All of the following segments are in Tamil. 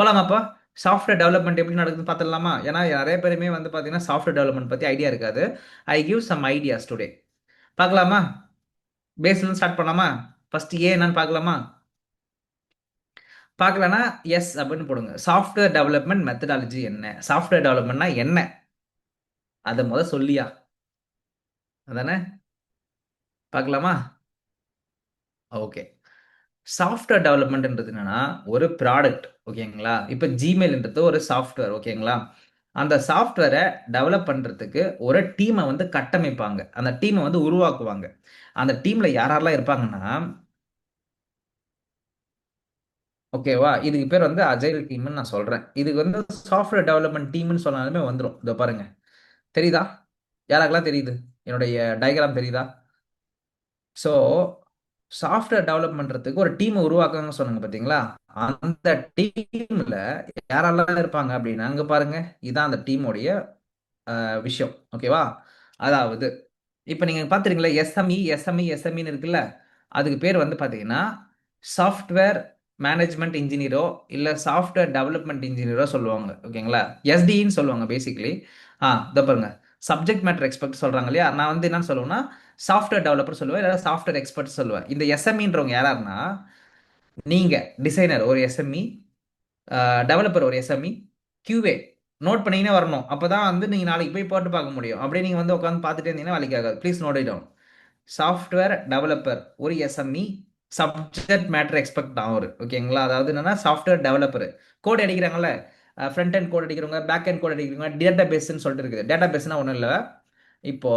போலாமாப்பா? சாஃப்ட்வேர் டெவலப்மெண்ட் எப்படி நடக்குதுன்னு பார்த்துடலாமா? ஏன்னா நிறைய பேருமே வந்து பார்த்தீங்கன்னா சாஃப்ட்வேர் டெவலப்மெண்ட் பற்றி ஐடியா இருக்காது. I give some ideas today. பார்க்கலாமா? பேஸ்லேருந்து ஸ்டார்ட் பண்ணலாமா? ஃபர்ஸ்ட் என்னன்னு பார்க்கலாமா? பார்க்கலனா எஸ் அப்படின்னு போடுங்க. சாஃப்ட்வேர் டெவலப்மெண்ட் மெத்தடாலஜி என்ன? சாஃப்ட்வேர் டெவலப்மெண்ட்னா என்ன? அதை சொல்லியா? அதானே? பார்க்கலாமா? ஓகே. சாஃப்ட்வேர் டெவலப்மெண்ட்ன்றது என்னன்னா ஒரு ப்ராடக்ட். ஓகேங்களா? இப்போ ஜிமெயில்ன்றது ஒரு சாஃப்ட்வேர். ஓகேங்களா? அந்த சாஃப்ட்வேரை டெவலப் பண்றதுக்கு ஒரு டீமை வந்து கட்டமைப்பாங்க. அந்த டீமை வந்து உருவாக்குவாங்க. அந்த டீம்ல யாரெல்லாம் இருப்பாங்கன்னா, ஓகேவா? இதுக்கு பேர் வந்து அஜைல் டீம்னு நான் சொல்றேன். இதுக்கு வந்து சாஃப்ட்வேர் டெவலப்மெண்ட் டீம்னு சொன்னாலுமே வந்துடும். இதோ பாருங்க. தெரியுதா? யாராக்கெல்லாம் தெரியுது? என்னுடைய டயக்ராம் தெரியுதா? ஸோ சாஃப்ட்வேர் டெவலப் பண்றதுக்கு ஒரு டீமை உருவாக்குங்க சொன்னாங்க பாத்தீங்களா? அந்த டீம்ல யாரெல்லாம் இருப்பாங்க அப்படின்னா, அங்க பாருங்க. இதான் அந்த டீமோடைய விஷயம். ஓகேவா? அதாவது இப்ப நீங்க பாத்துறீங்களா, எஸ்எம்இன்னு இருக்குல்ல. அதுக்கு பேர் வந்து பாத்தீங்கன்னா சாஃப்ட்வேர் மேனேஜ்மெண்ட் இன்ஜினியரோ இல்ல சாஃப்ட்வேர் டெவலப்மெண்ட் இன்ஜினியரோ சொல்லுவாங்க. ஓகேங்களா? எஸ்டின்னு சொல்லுவாங்க பேசிக்கலி. இதோ பாருங்க. சப்ஜெக்ட் மேட்டர் எக்ஸ்பர்ட் சொல்றாங்க இல்லையா? நான் வந்து என்ன சொல்லுவேன்னா சாஃப்ட்வேர் டெவலப்பர் சொல்லுவேன், இல்ல சாஃப்ட்வேர் எக்ஸ்பர்ட் சொல்லுவேன். இந்த எஸ்எம்இன்றவங்க யாராருன்னா, நீங்க டிசைனர் ஒரு எஸ்எம்இ, டெவலப்பர் ஒரு எஸ்எம்இ, கியூஏ நோட் பண்ணினே வரணும். அப்பதான் வந்து நீங்க நாளைக்கு போய் போட்டு பார்க்க முடியும். அப்படியே நீங்க வந்து உட்காந்து பார்த்துட்டே இருந்தீங்கன்னா வேலைக்கு ஆகாது. Please note it down. Software developer ஒரு எஸ்எம்இ, சப்ஜெக்ட் மேட்டர் எக்ஸ்பர்ட் தான் அவரு. ஓகேங்களா? அதாவது என்னன்னா சாஃப்ட்வேர் டெவலப்பர். கோட் அடிக்கிறாங்கல்ல, ஃப்ரண்ட் அண்ட் கோட் அடிக்கிறவங்க, பேக் அண்ட் கோட் அடிக்கிறவங்க, டேட்டா பேஸ்ன்னு சொல்லிட்டு இருக்குது. டேட்டா பேஸ்னா ஒன்றும் இல்லை. இப்போ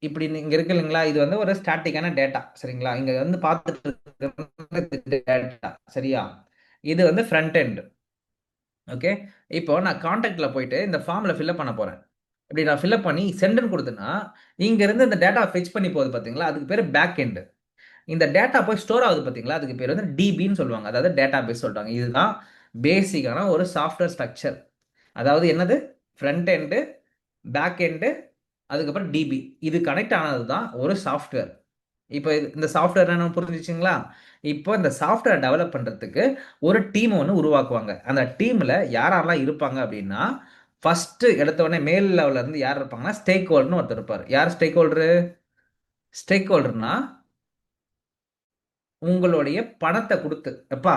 இப்படி இங்க இருக்கு இல்லைங்களா? இது வந்து ஒரு ஸ்டாட்டிக்கான டேட்டா. சரிங்களா? இங்க வந்து பார்த்துட்டு டேட்டா. சரியா? இது வந்து ஃப்ரண்ட் எண்ட். ஓகே. இப்போ நான் கான்டாக்ட்ல போயிட்டு இந்த ஃபார்ம்ல ஃபில்அப் பண்ண போறேன். இப்படி நான் ஃபில்அப் பண்ணி சென்ட்னு கொடுத்தேன்னா, இங்க இருந்து இந்த டேட்டா ஃபெச் பண்ணி போகுது பாத்தீங்களா? அதுக்கு பேரு பேக் எண்ட். இந்த டேட்டா போய் ஸ்டோர் ஆகுது பாத்தீங்களா? அதுக்கு பேர் வந்து டிபின்னு சொல்லுவாங்க. அதாவது டேட்டா பேஸ் சொல்றாங்க. இதுதான் பேசிக்கான ஒரு சாஃப்ட்வேர் ஸ்ட்ரக்சர். அதாவது என்னது? ஃப்ரண்ட் எண்டு, பேக் எண்டு, அதுக்கப்புறம் டிபி. இது கனெக்ட் ஆனது தான் ஒரு சாஃப்ட்வேர். இப்போ இந்த சாஃப்ட்வேர் என்ன புரிஞ்சிச்சுங்களா? இப்போ இந்த சாஃப்ட்வேர் டெவலப் பண்றதுக்கு ஒரு டீம் ஒன்று உருவாக்குவாங்க. அந்த டீம்ல யாரெல்லாம் இருப்பாங்க அப்படின்னா, ஃபர்ஸ்ட் எடுத்த உடனே மேல் லெவல்ல இருந்து யார் இருப்பாங்கன்னா, ஸ்டேக் ஹோல்டர்னு ஒருத்தர் இருப்பார். யார் ஸ்டேக் ஹோல்டரு? ஸ்டேக் ஹோல்டர்னா உங்களுடைய பணத்தை கொடுத்து, எப்பா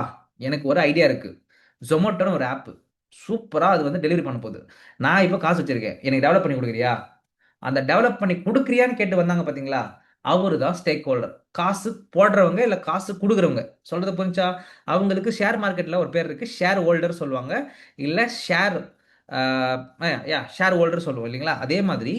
எனக்கு ஒரு ஐடியா இருக்கு. ஜொமேட்டோன்னு ஒரு ஆப் சூப்பரா அது வந்து டெலிவரி பண்ண போகுது. நான் இப்போ காசு வச்சிருக்கேன். எனக்கு டெவலப் பண்ணி கொடுக்குறியா? அந்த டெவலப் பண்ணி கொடுக்குறியான்னு கேட்டு வந்தாங்க பாத்தீங்களா? அவரு தான் ஸ்டேக் ஹோல்டர். காசு போடுறவங்க இல்ல காசு கொடுக்குறவங்க. சொல்றது புரிஞ்சா? அவங்களுக்கு ஷேர் மார்க்கெட்ல ஒரு பேர் இருக்கு. ஷேர் ஹோல்டர் சொல்லுவாங்க. இல்ல ஷேர் ஷேர் ஹோல்டர் சொல்லுவோம் இல்லைங்களா? அதே மாதிரி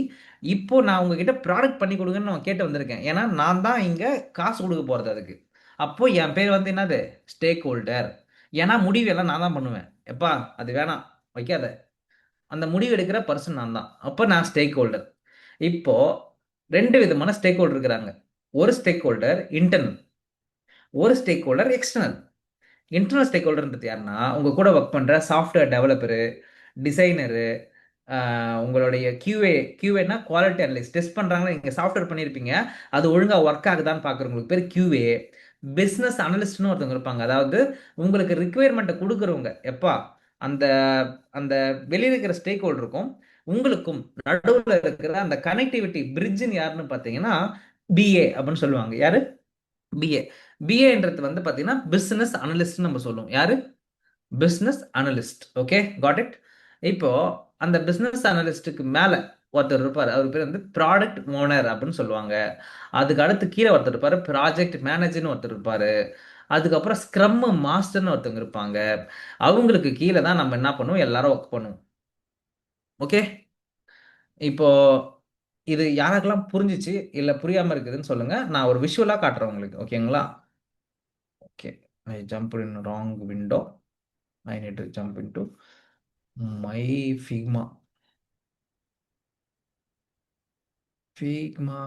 இப்போ நான் உங்ககிட்ட ப்ராடக்ட் பண்ணி கொடுங்கன்னு நான் கேட்டு வந்திருக்கேன். ஏன்னா நான் தான் இங்க காசு கொடுக்க போறது அதுக்கு. அப்போ என் பேர் வந்து என்னது? Stakeholder. ஏன்னா முடிவு எல்லாம் நான் தான் பண்ணுவேன். எப்பா அது வேணாம், வைக்காத. அந்த முடிவு எடுக்கிற பர்சன் நான் தான். அப்போ நான் ஸ்டேக் ஹோல்டர். இப்போ ரெண்டு விதமான ஸ்டேக் ஹோல்டர் இருக்கிறாங்க. ஒரு ஸ்டேக் ஹோல்டர் இன்டர்னல், ஒரு ஸ்டேக் ஹோல்டர் எக்ஸ்டர்னல். இன்டர்னல் ஸ்டேக் ஹோல்டர்ன்றது யாருன்னா, உங்க கூட ஒர்க் பண்ற சாஃப்ட்வேர் டெவலப்பரு, டிசைனரு, உங்களுடைய கியூஏனா குவாலிட்டி அனலிஸ்ட். டெஸ்ட் பண்றாங்களா, நீங்க சாஃப்ட்வேர் பண்ணியிருப்பீங்க, அது ஒழுங்கா ஒர்க் ஆகுதான்னு பாக்குறவங்களுக்கு பேர் கியூஏ. பிசினஸ் அனலிஸ்ட்னு ஒருத்தவங்க இருப்பாங்க. அதாவது உங்களுக்கு ரிக்குவயர்மெண்ட்டை கொடுக்குறவங்க. எப்பா அந்த அந்த வெளியில இருக்கிற ஸ்டேக் ஹோல்டருக்கும் உங்களுக்கும் நடுவில் இருக்கிற அந்த கனெக்டிவிட்டி பிரிட்ஜ்னு யாருன்னு பார்த்தீங்கன்னா பிஏ அப்படின்னு சொல்லுவாங்க. யாரு? பிஏ. பிஏன்றது வந்து பார்த்தீங்கன்னா பிசினஸ் அனலிஸ்ட் நம்ம சொல்லுவோம். யாரு? Business analyst. Okay, got it. இப்போ அந்த பிசினஸ் அனலிஸ்டுக்கு மேல ஒருத்தர் இருப்பார். அவர் பேர் வந்து ப்ராடக்ட் ஓனர் அப்படின்னு சொல்லுவாங்க. அதுக்கு அடுத்து கீழே ஒருத்தர் இருப்பாரு, ப்ராஜெக்ட் மேனேஜர்னு ஒருத்தர் இருப்பாரு. அதுக்கப்புறம் ஸ்க்ரம் மாஸ்டர்னு ஒருத்தவங்க இருப்பாங்க. அவங்களுக்கு கீழே தான் நம்ம என்ன பண்ணுவோம், எல்லாரும் ஒர்க் பண்ணுவோம். ஓகே. இப்போ இது யாருக்கெல்லாம் புரிஞ்சிச்சு இல்ல புரியாம இருக்குதுன்னு சொல்லுங்க. நான் ஒரு விஷுவலா காட்டுறேன் உங்களுக்கு. ஓகேங்களா? Okay. I jump in wrong window. I need to jump into my Figma. Figma.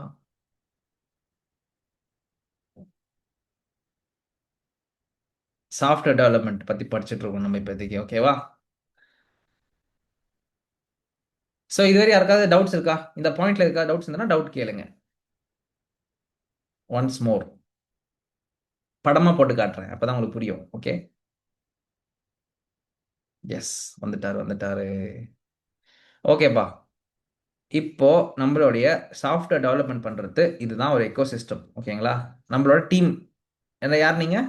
Software development பத்தி படிச்சுட்டு இருக்கோம் நம்ம இப்போதைக்கு. ஓகேவா? ஸோ இதுவரை யாருக்காவது டவுட்ஸ் இருக்கா? இந்த பாயிண்ட்ல இருக்கா டவுட்ஸ் இருந்தா டவுட் கேளுங்க. ஒன்ஸ் மோர் படமா போட்டு காட்டுறேன். அப்பதான் உங்களுக்கு புரியும். ஓகே. எஸ், வந்துட்டாரு வந்துட்டாரு. ஓகேப்பா. இப்போ நம்மளுடைய சாஃப்ட்வேர் டெவலப்மெண்ட் பண்றது இதுதான் ஒரு எக்கோசிஸ்டம். ஓகேங்களா? நம்மளோட டீம் என்ன, யார் நீங்க?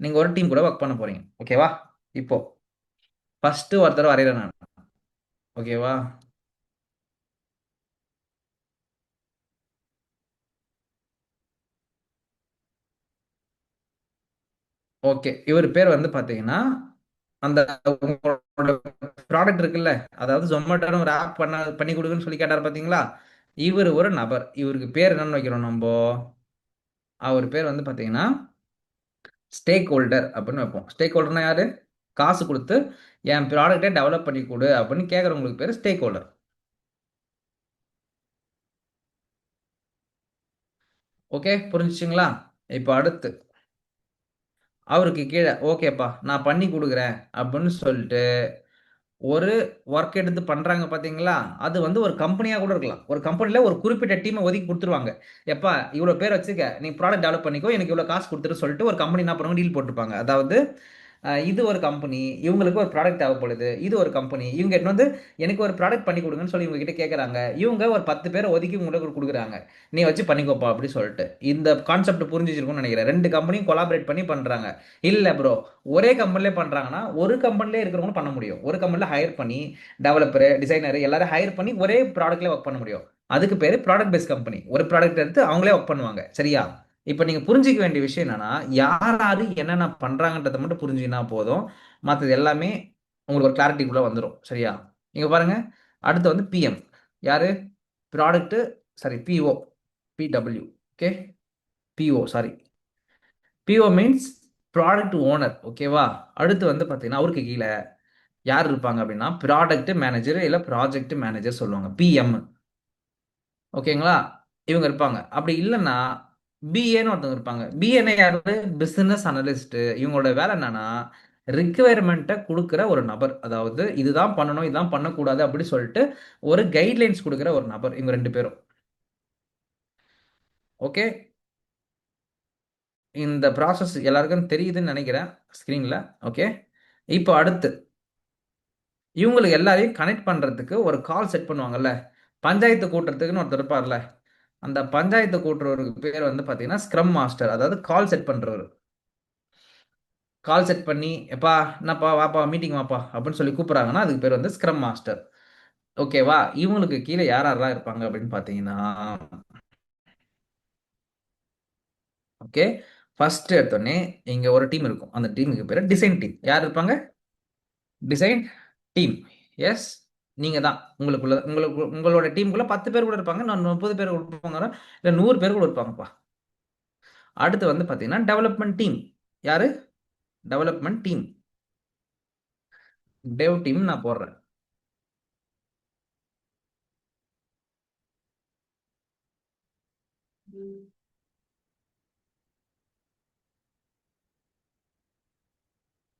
நீங்க ஒரு டீம் கூட ஒர்க் பண்ண போறீங்க. ஓகேவா? இப்போ ஃபர்ஸ்ட் ஒருத்தர் வரைகிறேன் நான். ஓகேவா? ஓகே, இவர் பேர் வந்து பாத்தீங்கன்னா, அந்த உங்களோட ப்ராடக்ட் இருக்குல்ல, அதாவது ஜொமேட்டோன்னு ஒரு ஆப் பண்ணி கொடுக்குன்னு சொல்லி கேட்டார் பாத்தீங்களா? இவர் ஒரு நபர். இவருக்கு பேர் என்னன்னு வைக்கிறோம் நம்ம? அவர் பேர் வந்து பாத்தீங்கன்னா ஸ்டேக் ஹோல்டர் அப்படின்னு வைப்போம். ஸ்டேக் ஹோல்டர்னா யாரு? காசு கொடுத்து என் ப்ராடக்ட்டை டெவலப் பண்ணி கொடு அப்படின்னு கேட்குறவங்களுக்கு பேர் ஸ்டேக் ஹோல்டர். ஓகே, புரிஞ்சுச்சுங்களா? இப்போ அடுத்து அவருக்கு கீழே ஓகேப்பா நான் பண்ணி கொடுக்குறேன் அப்படின்னு சொல்லிட்டு ஒரு ஒர்க் எடுத்து பண்றாங்க பாத்தீங்களா? அது வந்து ஒரு கம்பெனியா கூட இருக்கலாம். ஒரு கம்பெனில ஒரு குறிப்பிட்ட டீமை ஒதுக்கி கொடுத்துருவாங்க. எப்பா இவ்வளவு பேர் வச்சுக்க, நீ ப்ராடக்ட் டெவலப் பண்ணிக்கோ, எனக்கு இவ்வளவு காசு கொடுத்துரு சொல்லிட்டு ஒரு கம்பெனி என்ன பண்ணுவாங்க, டீல் போட்டுருப்பாங்க. அதாவது இது ஒரு கம்பெனி, இவங்களுக்கு ஒரு ப்ராடக்ட் தேவைப்படுது. இது ஒரு கம்பெனி, இவங்க என்ன வந்து எனக்கு ஒரு ப்ராடக்ட் பண்ணி கொடுங்கன்னு சொல்லி இவங்க கிட்ட கேட்கறாங்க. இவங்க ஒரு 10 பேரை ஒதுக்கி உங்களுக்கு கொடுக்குறாங்க. நீ வச்சு பண்ணிக்கோப்பா அப்படி சொல்லிட்டு. இந்த கான்செப்ட் புரிஞ்சிருக்கும்னு நினைக்கிறேன். ரெண்டு கம்பெனியும் கொலாபரேட் பண்ணி பண்றாங்க. இல்ல ப்ரோ, ஒரே கம்பெனிலே பண்றாங்கன்னா ஒரு கம்பெனிலே இருக்கிறவங்க பண்ண முடியும். ஒரு கம்பெனில ஹையர் பண்ணி டெவலப்பர் டிசைனர் எல்லாரும் ஹையர் பண்ணி ஒரே ப்ராடக்ட்ல ஒர்க் பண்ண முடியும். அதுக்கு பேரு ப்ராடக்ட் பேஸ்ட் கம்பெனி. ஒரு ப்ராடக்ட் எடுத்து அவங்களே ஒர்க் பண்ணுவாங்க. சரியா? இப்ப நீங்க புரிஞ்சிக்க வேண்டிய விஷயம் என்னன்னா, யார் யாரு என்னென்ன பண்றாங்கன்றத மட்டும் புரிஞ்சுக்கினா போதும். மத்தது எல்லாமே உங்களுக்கு ஒரு கிளாரிட்டிக்குள்ள வந்துடும். சரியா? நீங்க பாருங்க. அடுத்து வந்து பிஎம். யாரு? Product, sorry PO, PW. Okay, PO sorry. PO means product owner. ஓகேவா? அடுத்து வந்து பார்த்தீங்கன்னா அவருக்கு கீழே யார் இருப்பாங்க அப்படின்னா ப்ராடக்ட் மேனேஜர் இல்லை ப்ராஜெக்ட் மேனேஜர் சொல்லுவாங்க, பிஎம். ஓகேங்களா? இவங்க இருப்பாங்க. அப்படி இல்லைன்னா பிஏன்னு ஒருத்தவங்க இருப்பாங்க. பிஏன்னு யாரு? Business analyst. இவங்களோட வேலை என்னன்னா ரிக்குவயர்மெண்ட்டை கொடுக்குற ஒரு நபர். அதாவது இதுதான் பண்ணணும், இதுதான் பண்ணக்கூடாது அப்படி சொல்லிட்டு ஒரு கைட்லைன்ஸ் கொடுக்குற ஒரு நபர். இவங்க ரெண்டு பேரும். ஓகே, இந்த ப்ராசஸ் எல்லாருக்கும் தெரியுதுன்னு நினைக்கிறேன் ஸ்க்ரீன்ல. ஓகே, இப்போ அடுத்து இவங்களுக்கு எல்லாரையும் கனெக்ட் பண்றதுக்கு ஒரு கால் செட் பண்ணுவாங்கல்ல, பஞ்சாயத்து கூட்டுறதுக்குன்னு ஒருத்தர் இருப்பார்ல. அந்த பஞ்சாயத்து கூட்டுறவருக்கு பேர் வந்து பாத்தீங்கன்னா ஸ்க்ரம் மாஸ்டர், அதாவது கால் செட் பண்றவர். கால் செட் பண்ணி எப்பா என்னப்பா வாப்பா மீட்டிங் வாப்பா அப்படின்னு சொல்லி கூப்பிடுறாங்கன்னா அதுக்கு பேர் வந்து ஸ்க்ரம் மாஸ்டர். ஓகேவா? இவங்களுக்கு கீழே யார் யாரெல்லாம் இருப்பாங்க அப்படின்னு பாத்தீங்கன்னா, ஓகே, ஃபர்ஸ்ட் எடுத்தோடனே இங்க ஒரு டீம் இருக்கும். அந்த டீமுக்கு பேர் டிசைன் டீம். யார் இருப்பாங்க? Design team. எஸ், நீங்க தான். உங்களோட டீமுக்குள்ள 10 பேர் கூட இருப்பாங்க, நான் 30 பேர் கூட இருப்பாங்க, இல்ல 100 பேர் கூட இருப்பாங்கப்பா. அடுத்து வந்து பாத்தீங்கன்னா டெவலப்மெண்ட் டீம். யாரு? Development team. டெவ் டீம் நான் போடுறேன்.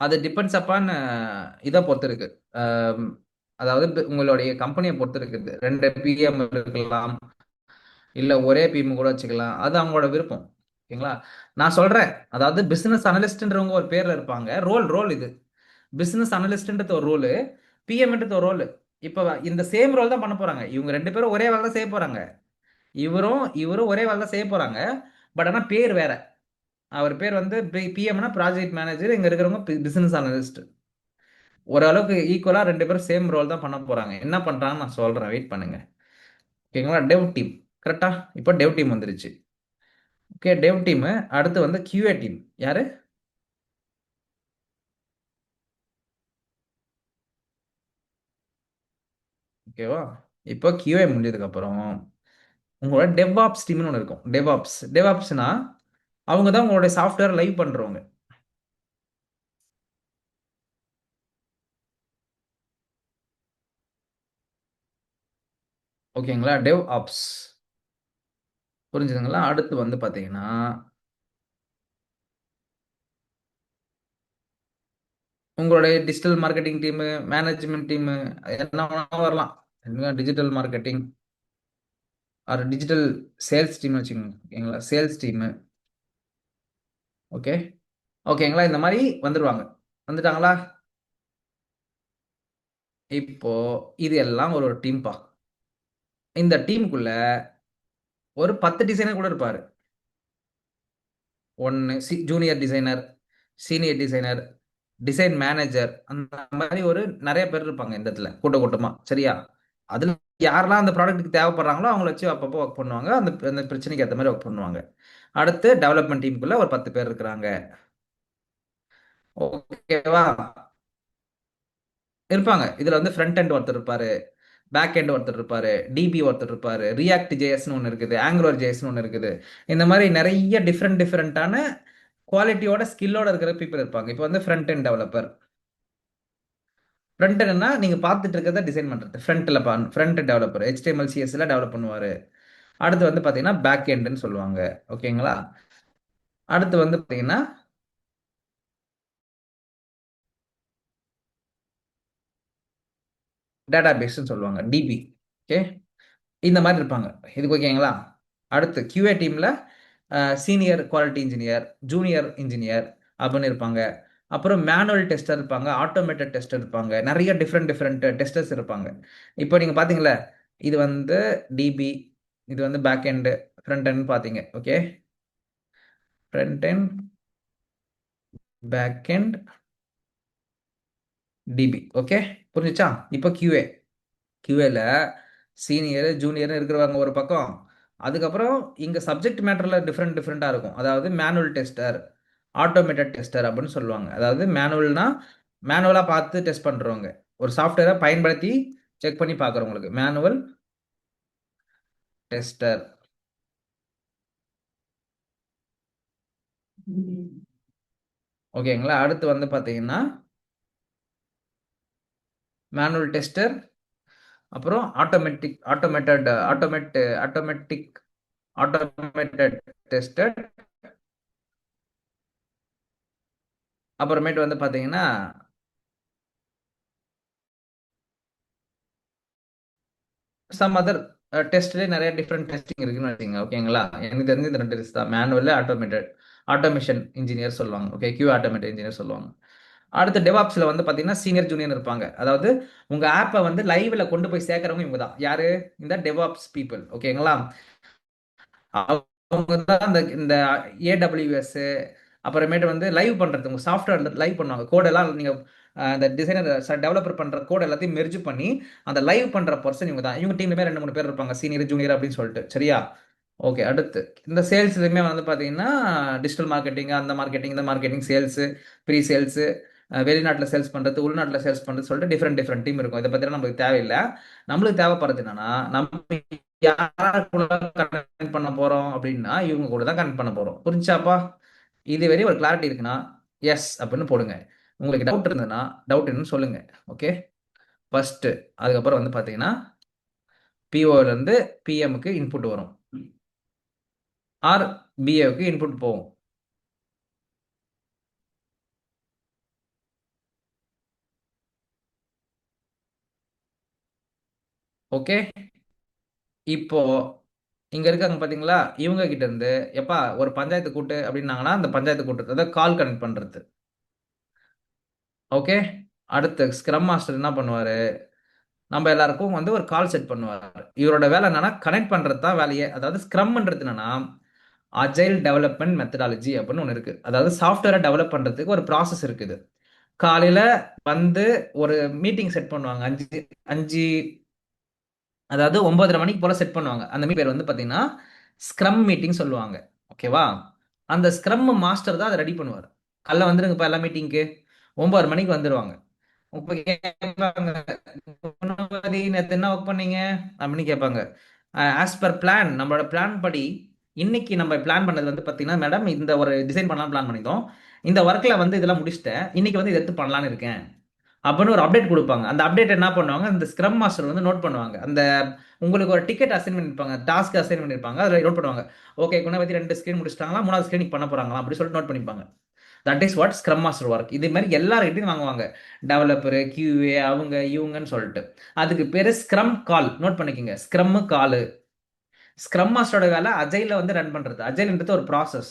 அது டிபெண்ட்ஸ் அப்பான் இதை பொறுத்து இருக்கு. அம், அதாவது உங்களுடைய கம்பெனியை பொறுத்து இருக்குது. ரெண்டு பிஎம் இருக்கலாம், இல்ல ஒரே பிஎம் கூட வச்சுக்கலாம். அது அவங்களோட விருப்பம். ஓகேங்களா? நான் சொல்றேன், அதாவது பிசினஸ் அனலிஸ்ட்ன்றவங்க ஒரு பேர்ல இருப்பாங்க. ரோல் ரோல் இது. பிசினஸ் அனலிஸ்ட்ன்றது ஒரு ரோல், பிஎம்ன்றது ஒரு ரோல். இப்போ இந்த சேம் ரோல் தான் பண்ண போறாங்க. இவங்க ரெண்டு பேரும் ஒரே வேலை தான் செய்ய போறாங்க. இவரும் இவரும் ஒரே வேலை தான் செய்ய போறாங்க. பட் ஆனா பேர் வேற. அவர் பேர் வந்து பிஎம்னா ப்ராஜெக்ட் மேனேஜர், இங்க இருக்கிறவங்க பிசினஸ் அனலிஸ்ட். ஓரளவுக்கு ஈக்குவலா ரெண்டு பேரும் சேம் ரோல் தான் பண்ண போறாங்க. என்ன பண்றாங்கன்னு நான் சொல்றேன், வெயிட் பண்ணுங்க. ஓகேங்களா? டெவ் டீம். கரெக்டா? இப்போ டெவ் டீம் வந்துருச்சு. Okay, டெவ் team. அடுத்து வந்து கியூஏ டீம். யாரு? ஓகேவா? இப்போ கியூஏ முடிஞ்சதுக்கு அப்புறம் உங்களோட டெவ்ஆப்ஸ் டீம்னு ஒன்று இருக்கும். டெவ்ஆப்ஸ்னா அவங்க தான் உங்களுடைய சாஃப்ட்வேர் லைவ் பண்றவங்க. ஓகேங்களா? டெவ் ஆப்ஸ். புரிஞ்சுதுங்களா? அடுத்து வந்து பாத்தீங்கன்னா உங்களுடைய digital marketing team, management team, என்ன வேணாலும் வரலாம். Digital marketing R digital sales team வச்சுக்கோங்க. ஓகேங்களா? Sales team. ஓகே, ஓகேங்களா? இந்த மாதிரி வந்துடுவாங்க. வந்துட்டாங்களா? இப்போ இது எல்லாம் ஒரு டீம்பா. இந்த டீமுக்குள்ள ஒரு 10 டிசைனர் கூட இருப்பாரு. ஒன்னு junior designer, senior designer, design manager, அந்த மாதிரி ஒரு நிறைய பேர் இருப்பாங்க இந்த இடத்துல கூட்டமா. சரியா? அதுல யாரெல்லாம் அந்த ப்ராடக்ட்டுக்கு தேவைப்படுறாங்களோ அவங்கள வச்சு அப்பப்போ ஒர்க் பண்ணுவாங்க. அந்த அந்த பிரச்சனைக்கு ஏற்ற மாதிரி ஒர்க் பண்ணுவாங்க. அடுத்து டெவலப்மெண்ட் டீமுக்குள்ள ஒரு 10 பேர் இருக்கிறாங்க. ஓகேவா? இருப்பாங்க. இதுல வந்து ஃப்ரண்ட் எண்ட் ஒருத்தர் இருப்பாரு, பேக் எண்ட் ஒருத்தர் இருப்பாரு, டிபி ஒருத்தர் இருப்பாரு, ரியாக்ட் ஜேஎஸ்னு ஒன்று இருக்குது, ஆங்குலர் ஜேஎஸ்னு ஒன்று இருக்குது. இந்த மாதிரி நிறைய டிஃப்ரெண்டான குவாலிட்டியோட ஸ்கில்லோட இருக்கிற பீப்புள் இருப்பாங்க. இப்போ வந்து ஃப்ரண்ட் எண்ட் டெவலப்பர். ஃப்ரண்ட் எண்ட்னா நீங்க பார்த்துட்டு இருக்கிறத டிசைன் பண்றது. Front developer HTML CSS develop பண்ணுவாரு. அடுத்து வந்து பாத்தீங்கன்னா பேக் எண்ட்னு சொல்லுவாங்க. ஓகேங்களா? அடுத்து வந்து பாத்தீங்கன்னா டேட்டா பேஸ்ன்னு சொல்லுவாங்க, டிபி. ஓகே, இந்த மாதிரி இருப்பாங்க. இதுக்கு ஓகேங்களா? அடுத்து QA டீம்ல senior quality engineer, junior engineer அப்படின்னு இருப்பாங்க. அப்புறம் மேனுவல் டெஸ்டர் இருப்பாங்க, ஆட்டோமேட்டட் டெஸ்டர் இருப்பாங்க, நிறைய டிஃப்ரெண்ட் டெஸ்டர்ஸ் இருப்பாங்க. இப்போ நீங்க பாத்தீங்களா, இது வந்து டிபி, இது வந்து பேக் எண்ட், ஃப்ரண்ட் எண்ட் பாத்தீங்க. Okay, front end, back end, DB. Okay, புரிஞ்சுச்சா? இப்போ QAல சீனியர் ஜூனியர் இருக்கிறவங்க ஒரு பக்கம். அதுக்கப்புறம் இங்க சப்ஜெக்ட் மேட்டர்ல டிஃப்ரெண்டா இருக்கும். அதாவது மேனுவல் டெஸ்டர், ஆட்டோமேட்டட் டெஸ்டர் அப்படின்னு சொல்லுவாங்க. அதாவது மேனுவல்னா மேனுவலா பார்த்து டெஸ்ட் பண்றவங்க, ஒரு சாஃப்ட்வேரை பயன்படுத்தி செக் பண்ணி பார்க்குறவங்களுக்கு மேனுவல் டெஸ்டர். ஓகேங்களா? அடுத்து வந்து பார்த்தீங்கன்னா மேனுவல் டெஸ்டர், அப்புறம் ஆட்டோமேட்டட் டெஸ்டர். அப்புறமேட்டு வந்து பார்த்தீங்கன்னா சம் அதர் டெஸ்ட்லேயே நிறைய டிஃப்ரெண்ட் டெஸ்டிங் இருக்குன்னு வச்சுங்க. ஓகேங்களா? எனக்கு தெரிஞ்சு இந்த ரெண்டு டெஸ்ட் தான், மேனுவல், ஆட்டோமேஷன் இன்ஜினியர் சொல்லுவாங்க. ஓகே, ஆட்டோமேட்டட் இன்ஜினியர் சொல்லுவாங்க. அடுத்து டெவாப்ஸ்ல வந்து பார்த்தீங்கன்னா சீனியர் ஜூனியர் இருப்பாங்க. அதாவது உங்க ஆப்பை வந்து லைவ்ல கொண்டு போய் சேர்க்கறவங்க இவங்க தான். யாரு? இந்த டெவாப்ஸ் பீப்புள். ஓகேங்களா? அவங்க தான் இந்த இந்த AWS, அப்புறமேட்டு வந்து லைவ் பண்றது, உங்க சாஃப்ட்வேர் லைவ் பண்ணுவாங்க. கோடெல்லாம் நீங்க அந்த டிசைனர் டெவலப்பர் பண்ற கோட் எல்லாத்தையும் மெர்ஜ் பண்ணி அந்த லைவ் பண்ற பர்சன் இவங்க தான். இவங்க டீம்லயுமே 2 3 பேர் இருப்பாங்க, சீனியர் ஜூனியர் அப்படின்னு சொல்லிட்டு. சரியா? ஓகே, அடுத்து இந்த சேல்ஸ்லயுமே வந்து பாத்தீங்கன்னா டிஜிட்டல் மார்க்கெட்டிங், அந்த மார்க்கெட்டிங், இந்த மார்க்கெட்டிங், சேல்ஸ், ப்ரீ சேல்ஸ், வெளிநாட்டில் சேல்ஸ் பண்றது, உள்நாட்டில் சேல்ஸ் பண்றது சொல்லிட்டு டிஃப்ரெண்ட் டீம் இருக்கும். இதை பத்திலாம் நம்மளுக்கு தேவையில்லை. நம்மளுக்கு தேவைப்படுறது என்னன்னா, நம்ம யார் கூட கனெக்ட் பண்ண போறோம் அப்படின்னா இவங்க கூட தான் கனெக்ட் பண்ண போறோம். புரிஞ்சாப்பா? இது வரையும் ஒரு கிளாரிட்டி இருக்குன்னா எஸ் அப்படின்னு போடுங்க. உங்களுக்கு டவுட் இருந்ததுன்னா டவுட் என்னன்னு சொல்லுங்க. Okay, first. அதுக்கப்புறம் வந்து பாத்தீங்கன்னா POல இருந்து PMக்கு இன்புட் வரும், ஆர் BAவுக்கு இன்புட் போகும். ஓகே, இப்போ இங்க இருக்காங்க பாத்தீங்களா, இவங்க கிட்ட இருந்து எப்பா ஒரு பஞ்சாயத்து கூட்டு அப்படின்னாங்கன்னா அந்த பஞ்சாயத்து கூட்டத்தை கால் கனெக்ட் பண்றது. ஓகே, அடுத்து ஸ்க்ரம் மாஸ்டர் என்ன பண்ணுவாரு, நம்ம எல்லாருக்கும் வந்து ஒரு கால் செட் பண்ணுவார். இவரோட வேலை என்னன்னா கனெக்ட் பண்றது தான் வேலையே. அதாவது ஸ்க்ரம்ன்றது என்னன்னா அஜைல் டெவலப்மெண்ட் மெத்தடாலஜி அப்படின்னு ஒன்று இருக்கு. அதாவது சாஃப்ட்வேரை டெவலப் பண்றதுக்கு ஒரு ப்ராசஸ் இருக்குது. காலையில வந்து ஒரு மீட்டிங் செட் பண்ணுவாங்க. அஞ்சு அஞ்சு அதாவது 9:30 மணிக்கு போல செட் பண்ணுவாங்க. அந்த மீட் பேர் வந்து பாத்தீங்கன்னா ஸ்க்ரம் மீட்டிங் சொல்லுவாங்க. ஓகேவா? அந்த ஸ்க்ரம் மாஸ்டர் தான் அதை ரெடி பண்ணுவார். காலைல வந்துருங்கப்பா எல்லா மீட்டிங்க்கு, 9:30 மணிக்கு வந்துருவாங்க. இப்ப கேட்பாங்க, குணவதி நேத்து என்ன ஒர்க் பண்ணீங்க அப்படின்னு கேட்பாங்க. ஆஸ் பர் பிளான், நம்மளோட பிளான் படி இன்னைக்கு நம்ம பிளான் பண்ணது வந்து பாத்தீங்கன்னா மேடம் இந்த ஒரு டிசைன் பண்ணலாம் பிளான் பண்ணியிருந்தோம். இந்த ஒர்க்ல வந்து இதெல்லாம் முடிச்சிட்டேன், இன்னைக்கு வந்து இதை எடுத்து பண்ணலான்னு இருக்கேன் அப்படின்னு ஒரு அப்டேட் கொடுப்பாங்க. அந்த அப்டேட் என்ன பண்ணுவாங்க, அந்த ஸ்க்ரம் மாஸ்டர் வந்து நோட் பண்ணுவாங்க. அந்த உங்களுக்கு ஒரு டிக்கெட் அசைன் பண்ணிருப்பாங்க, டாஸ்க் அசைன் பண்ணிருப்பாங்க, அதில் நோட் பண்ணுவாங்க. ஓகே, குணவதி 2 ஸ்கிரீன் முடிச்சிட்டாங்களா, 3வது ஸ்கிரீன் பண்ண போறாங்களா அப்படி சொல்லிட்டு நோட் பண்ணிப்பாங்க. That is what scrum master work. இது மாதிரி எல்லார்கிட்டையும் வாங்குவாங்க, டெவலப்பர், QA, அவங்க இவங்கன்னு சொல்லிட்டு. அதுக்கு பேரு ஸ்க்ரம் கால். நோட் பண்ணிக்கோங்க, ஸ்க்ரம் கால். ஸ்க்ரம் மாஸ்டரோட வேலை அஜைல வந்து ரன் பண்றது. அஜைல்ன்றது ஒரு ப்ராசஸ்.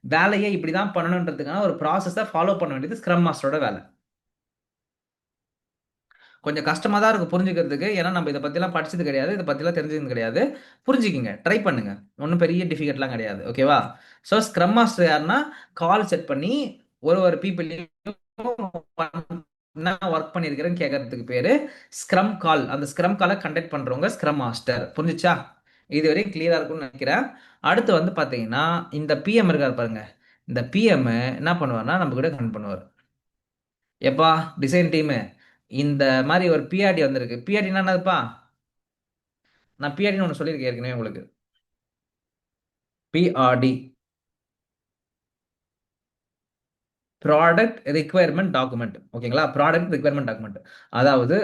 வேலையை இப்படிதான் பண்ணணுன்றதுக்கான ஒரு ப்ராசஸை ஃபாலோ பண்ண வேண்டியது ஸ்க்ரம் மாஸ்டரோட வேலை. கொஞ்சம் கஷ்டமா தான் இருக்கும் புரிஞ்சுக்கிறதுக்கு. ஏன்னா நம்ம இத பத்திலாம் படிச்சது கிடையாது. இத பத்திலாம் தெரிஞ்சது கிடையாது. புரிஞ்சுக்கங்க. ட்ரை பண்ணுங்க. ஒண்ணும் பெரிய டிஃபிகல்ட்லாம் கிடையாது. ஓகேவா? ஸோ ஸ்க்ரம் மாஸ்டர் யாருன்னா, கால் செட் பண்ணி ஒரு பீப்பிளையும் என்ன ஒர்க் பண்ணியிருக்கிறேன்னு கேட்கறதுக்கு பேரு ஸ்க்ரம் கால். அந்த ஸ்க்ரம் காலை கண்டக்ட் பண்றவங்க ஸ்க்ரம் மாஸ்டர். புரிஞ்சுச்சா? இதுவரையும் கிளியரா இருக்கும்னு நினைக்கிறேன். அடுத்து வந்து பாத்தீங்கன்னா, இந்த பிஎம் இருக்காரு பாருங்க. இந்த பிஎம் என்ன பண்ணுவார்னா, நம்ம கூட கனெக்ட் பண்ணுவார். எப்பா டிசைன் டீமு, இந்த மாதிரி ஒரு பிஆர்டி வந்திருக்கு. பிஆர்டினா என்னதுப்பா? நான் பிஆர்டின்னு ஒன்று சொல்லியிருக்கேன் ஏற்கனவே உங்களுக்கு. PRD, product requirement document. ஓகேங்களா? Product requirement document. அதாவது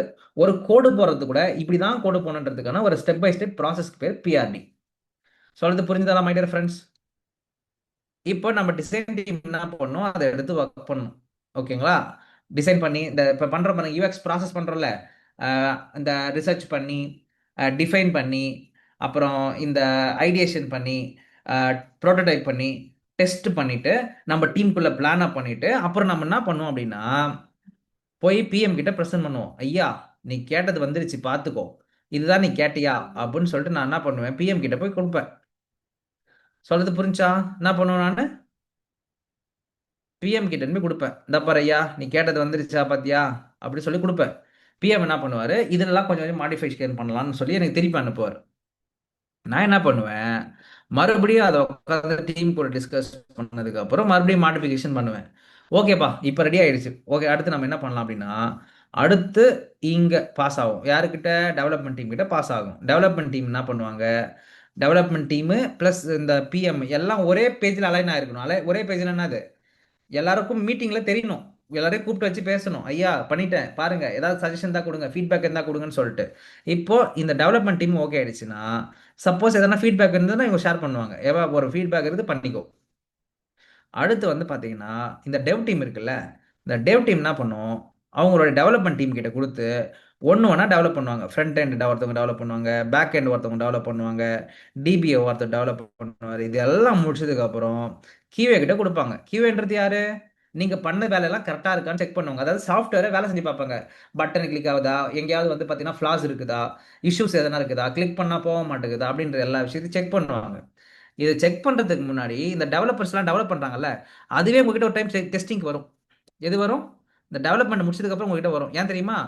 ஒரு கோடு போடுறது கூட இப்படி தான் கோடு போகணுன்றதுக்கான ஒரு ஸ்டெப் பை ஸ்டெப் ப்ராசஸ்க்கு பேர் பிஆர்டி. சொல்றது புரிஞ்சுதா மை டியர் ஃப்ரெண்ட்ஸ்? இப்போ நம்ம டிசைன் டீம் என்ன பண்ணணும், அதை எடுத்து ஒர்க் பண்ணணும். ஓகேங்களா? டிசைன் பண்ணி இந்த இப்போ பண்ணுற பாருங்க, யூஎக்ஸ் ப்ராசஸ் பண்ணுறோம்ல, இந்த ரிசர்ச் பண்ணி, டிஃபைன் பண்ணி, அப்புறம் இந்த ஐடியேஷன் பண்ணி, ப்ரோட்டோடைப் பண்ணி, டெஸ்ட் பண்ணிட்டு, நம்ம டீமுக்குள்ள பிளான் அப் பண்ணிட்டு, அப்புறம் நம்ம என்ன பண்ணுவோம் அப்படின்னா, போய் பிஎம் கிட்ட ப்ரெசென்ட் பண்ணுவோம். ஐயா, நீ கேட்டது வந்துருச்சு பார்த்துக்கோ. இதுதான் நீ கேட்டியா அப்படின்னு சொல்லிட்டு நான் என்ன பண்ணுவேன், பிஎம் கிட்ட போய் கொடுப்பேன். சொல்றது புரிஞ்சா? என்ன பண்ணுவேன் நான்? பிஎம் கிட்ட இருந்து கொடுப்பேன். இந்த பாரு ஐயா, நீ கேட்டது வந்துருச்சா பாத்தியா அப்படி சொல்லி கொடுப்பேன். பிஎம் என்ன பண்ணுவாரு, இதெல்லாம் கொஞ்சம் கொஞ்சம் மாடிஃபிகேஷன் பண்ணலாம்னு சொல்லி எனக்கு திருப்பி அனுப்புவார். நான் என்ன பண்ணுவேன், மறுபடியும் அதை உட்காந்து டீம் கூட டிஸ்கஸ் பண்ணதுக்கு அப்புறம் மறுபடியும் மாடிஃபிகேஷன் பண்ணுவேன். ஓகேப்பா, இப்போ ரெடி ஆயிடுச்சு. ஓகே, அடுத்து நம்ம என்ன பண்ணலாம் அப்படின்னா, அடுத்து இங்க பாஸ் ஆகும் யாருக்கிட்ட? டெவலப்மெண்ட் டீம் கிட்ட பாஸ் ஆகும். டெவலப்மெண்ட் டீம் என்ன பண்ணுவாங்க, டெவலப்மெண்ட் டீமு ப்ளஸ் இந்த பிஎம் எல்லாம் ஒரே பேஜில் அலைன் ஆயிருக்கணும். ஒரே பேஜில் என்னது, எல்லாருக்கும் மீட்டிங்ல தெரியணும். எல்லாரையும் கூப்பிட்டு வச்சு பேசணும். ஐயா பண்ணிட்டேன் பாருங்க, ஏதாவது சஜஷன் தான் கொடுங்க, ஃபீட்பேக் இருந்தா கொடுங்கன்னு சொல்லிட்டு. இப்போ இந்த டெவலப்மெண்ட் டீம் ஓகே ஆயிடுச்சுன்னா, சப்போஸ் எதனா ஃபீட்பேக் இருந்ததுன்னா இவங்க ஷேர் பண்ணுவாங்க. ஏவா ஒரு ஃபீட்பேக் இருந்து பண்ணிக்கோ. அடுத்து வந்து பார்த்தீங்கன்னா, இந்த டெவ் டீம் இருக்குல்ல, இந்த டெவ் டீம் என்ன பண்ணும், அவங்களோட டெவலப்மெண்ட் டீம் கிட்ட கொடுத்து ஒன்று ஒன்றா டெவலப் பண்ணுவாங்க. ஃப்ரண்ட் எண்ட் ஒருத்தவங்க டெவலப் பண்ணுவாங்க, பேக் எண்ட் ஒருத்தவங்க டெவலப் பண்ணுவாங்க, டிபிஏ ஒருத்தர் டெவலப் பண்ணுவார். இது எல்லாம் முடிச்சதுக்கப்புறம் கியூஏ கிட்ட கொடுப்பாங்க. கியூஏன்றது யாரு? நீங்க பண்ண வேலையெல்லாம் கரெக்டாக இருக்கான்னு செக் பண்ணுவாங்க. அதாவது சாஃப்ட்வேரை வேலை செஞ்சு பார்ப்பாங்க. பட்டன் கிளிக் ஆகுதா, எங்கேயாவது வந்து பார்த்தீங்கன்னா ஃப்ளாஸ் இருக்குதா, இஷ்யூஸ் எதனா இருக்குதா, கிளிக் பண்ணால் போக மாட்டேங்குதா அப்படின்ற எல்லா விஷயத்தையும் செக் பண்ணுவாங்க. இதை செக் பண்ணுறதுக்கு முன்னாடி இந்த டெவலப்பர்ஸ்லாம் டெவலப் பண்ணுறாங்கல்ல, அதுவே உங்ககிட்ட ஒரு டைம் டெஸ்டிங்க்கு வரும். எது வரும்? இந்த டெவலப்மெண்ட் முடிச்சதுக்கப்புறம் உங்ககிட்ட வரும். ஏன் தெரியுமா?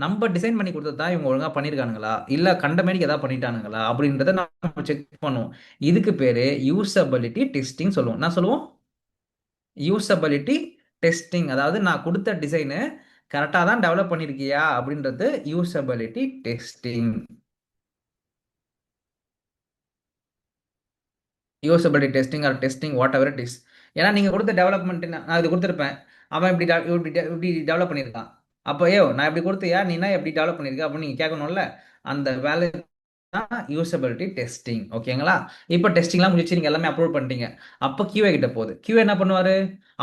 நம்ம டிசைன் பண்ணி கொடுத்தது தான் இவங்க ஒழுங்காக பண்ணியிருக்கானுங்களா, இல்லை கண்டமேனிக்கு எதாவது பண்ணிட்டானுங்களா அப்படின்றத நம்ம செக் பண்ணுவோம். இதுக்கு பேர் யூசபிலிட்டி டெஸ்டிங் சொல்லுவோம். என்ன சொல்லுவோம்? Usability testing. அதாவது நான் கொடுத்த டிசைனு கரெக்டாக தான் டெவலப் பண்ணியிருக்கியா அப்படின்றது usability testing. Usability testing or testing whatever it is. ஏன்னா நீங்கள் கொடுத்த டெவலப்மெண்ட் நான் இது கொடுத்துருப்பேன், அவன் இப்படி டெவலப் பண்ணியிருக்கான். அப்போ நான் இப்படி கொடுத்தியா, நீனா எப்படி டெவலப் பண்ணியிருக்க அப்படின்னு நீங்கள் கேட்கணும்ல. அந்த வேலை யூசபிலிட்டி டெஸ்டிங். ஓகேங்களா? இப்போ டெஸ்டிங்லாம் முடிச்சு நீங்க எல்லாமே அப்லோட் பண்ணிட்டீங்க. அப்போ கியூஏ கிட்ட போகுது. கியூஏ என்ன பண்ணுவாரு,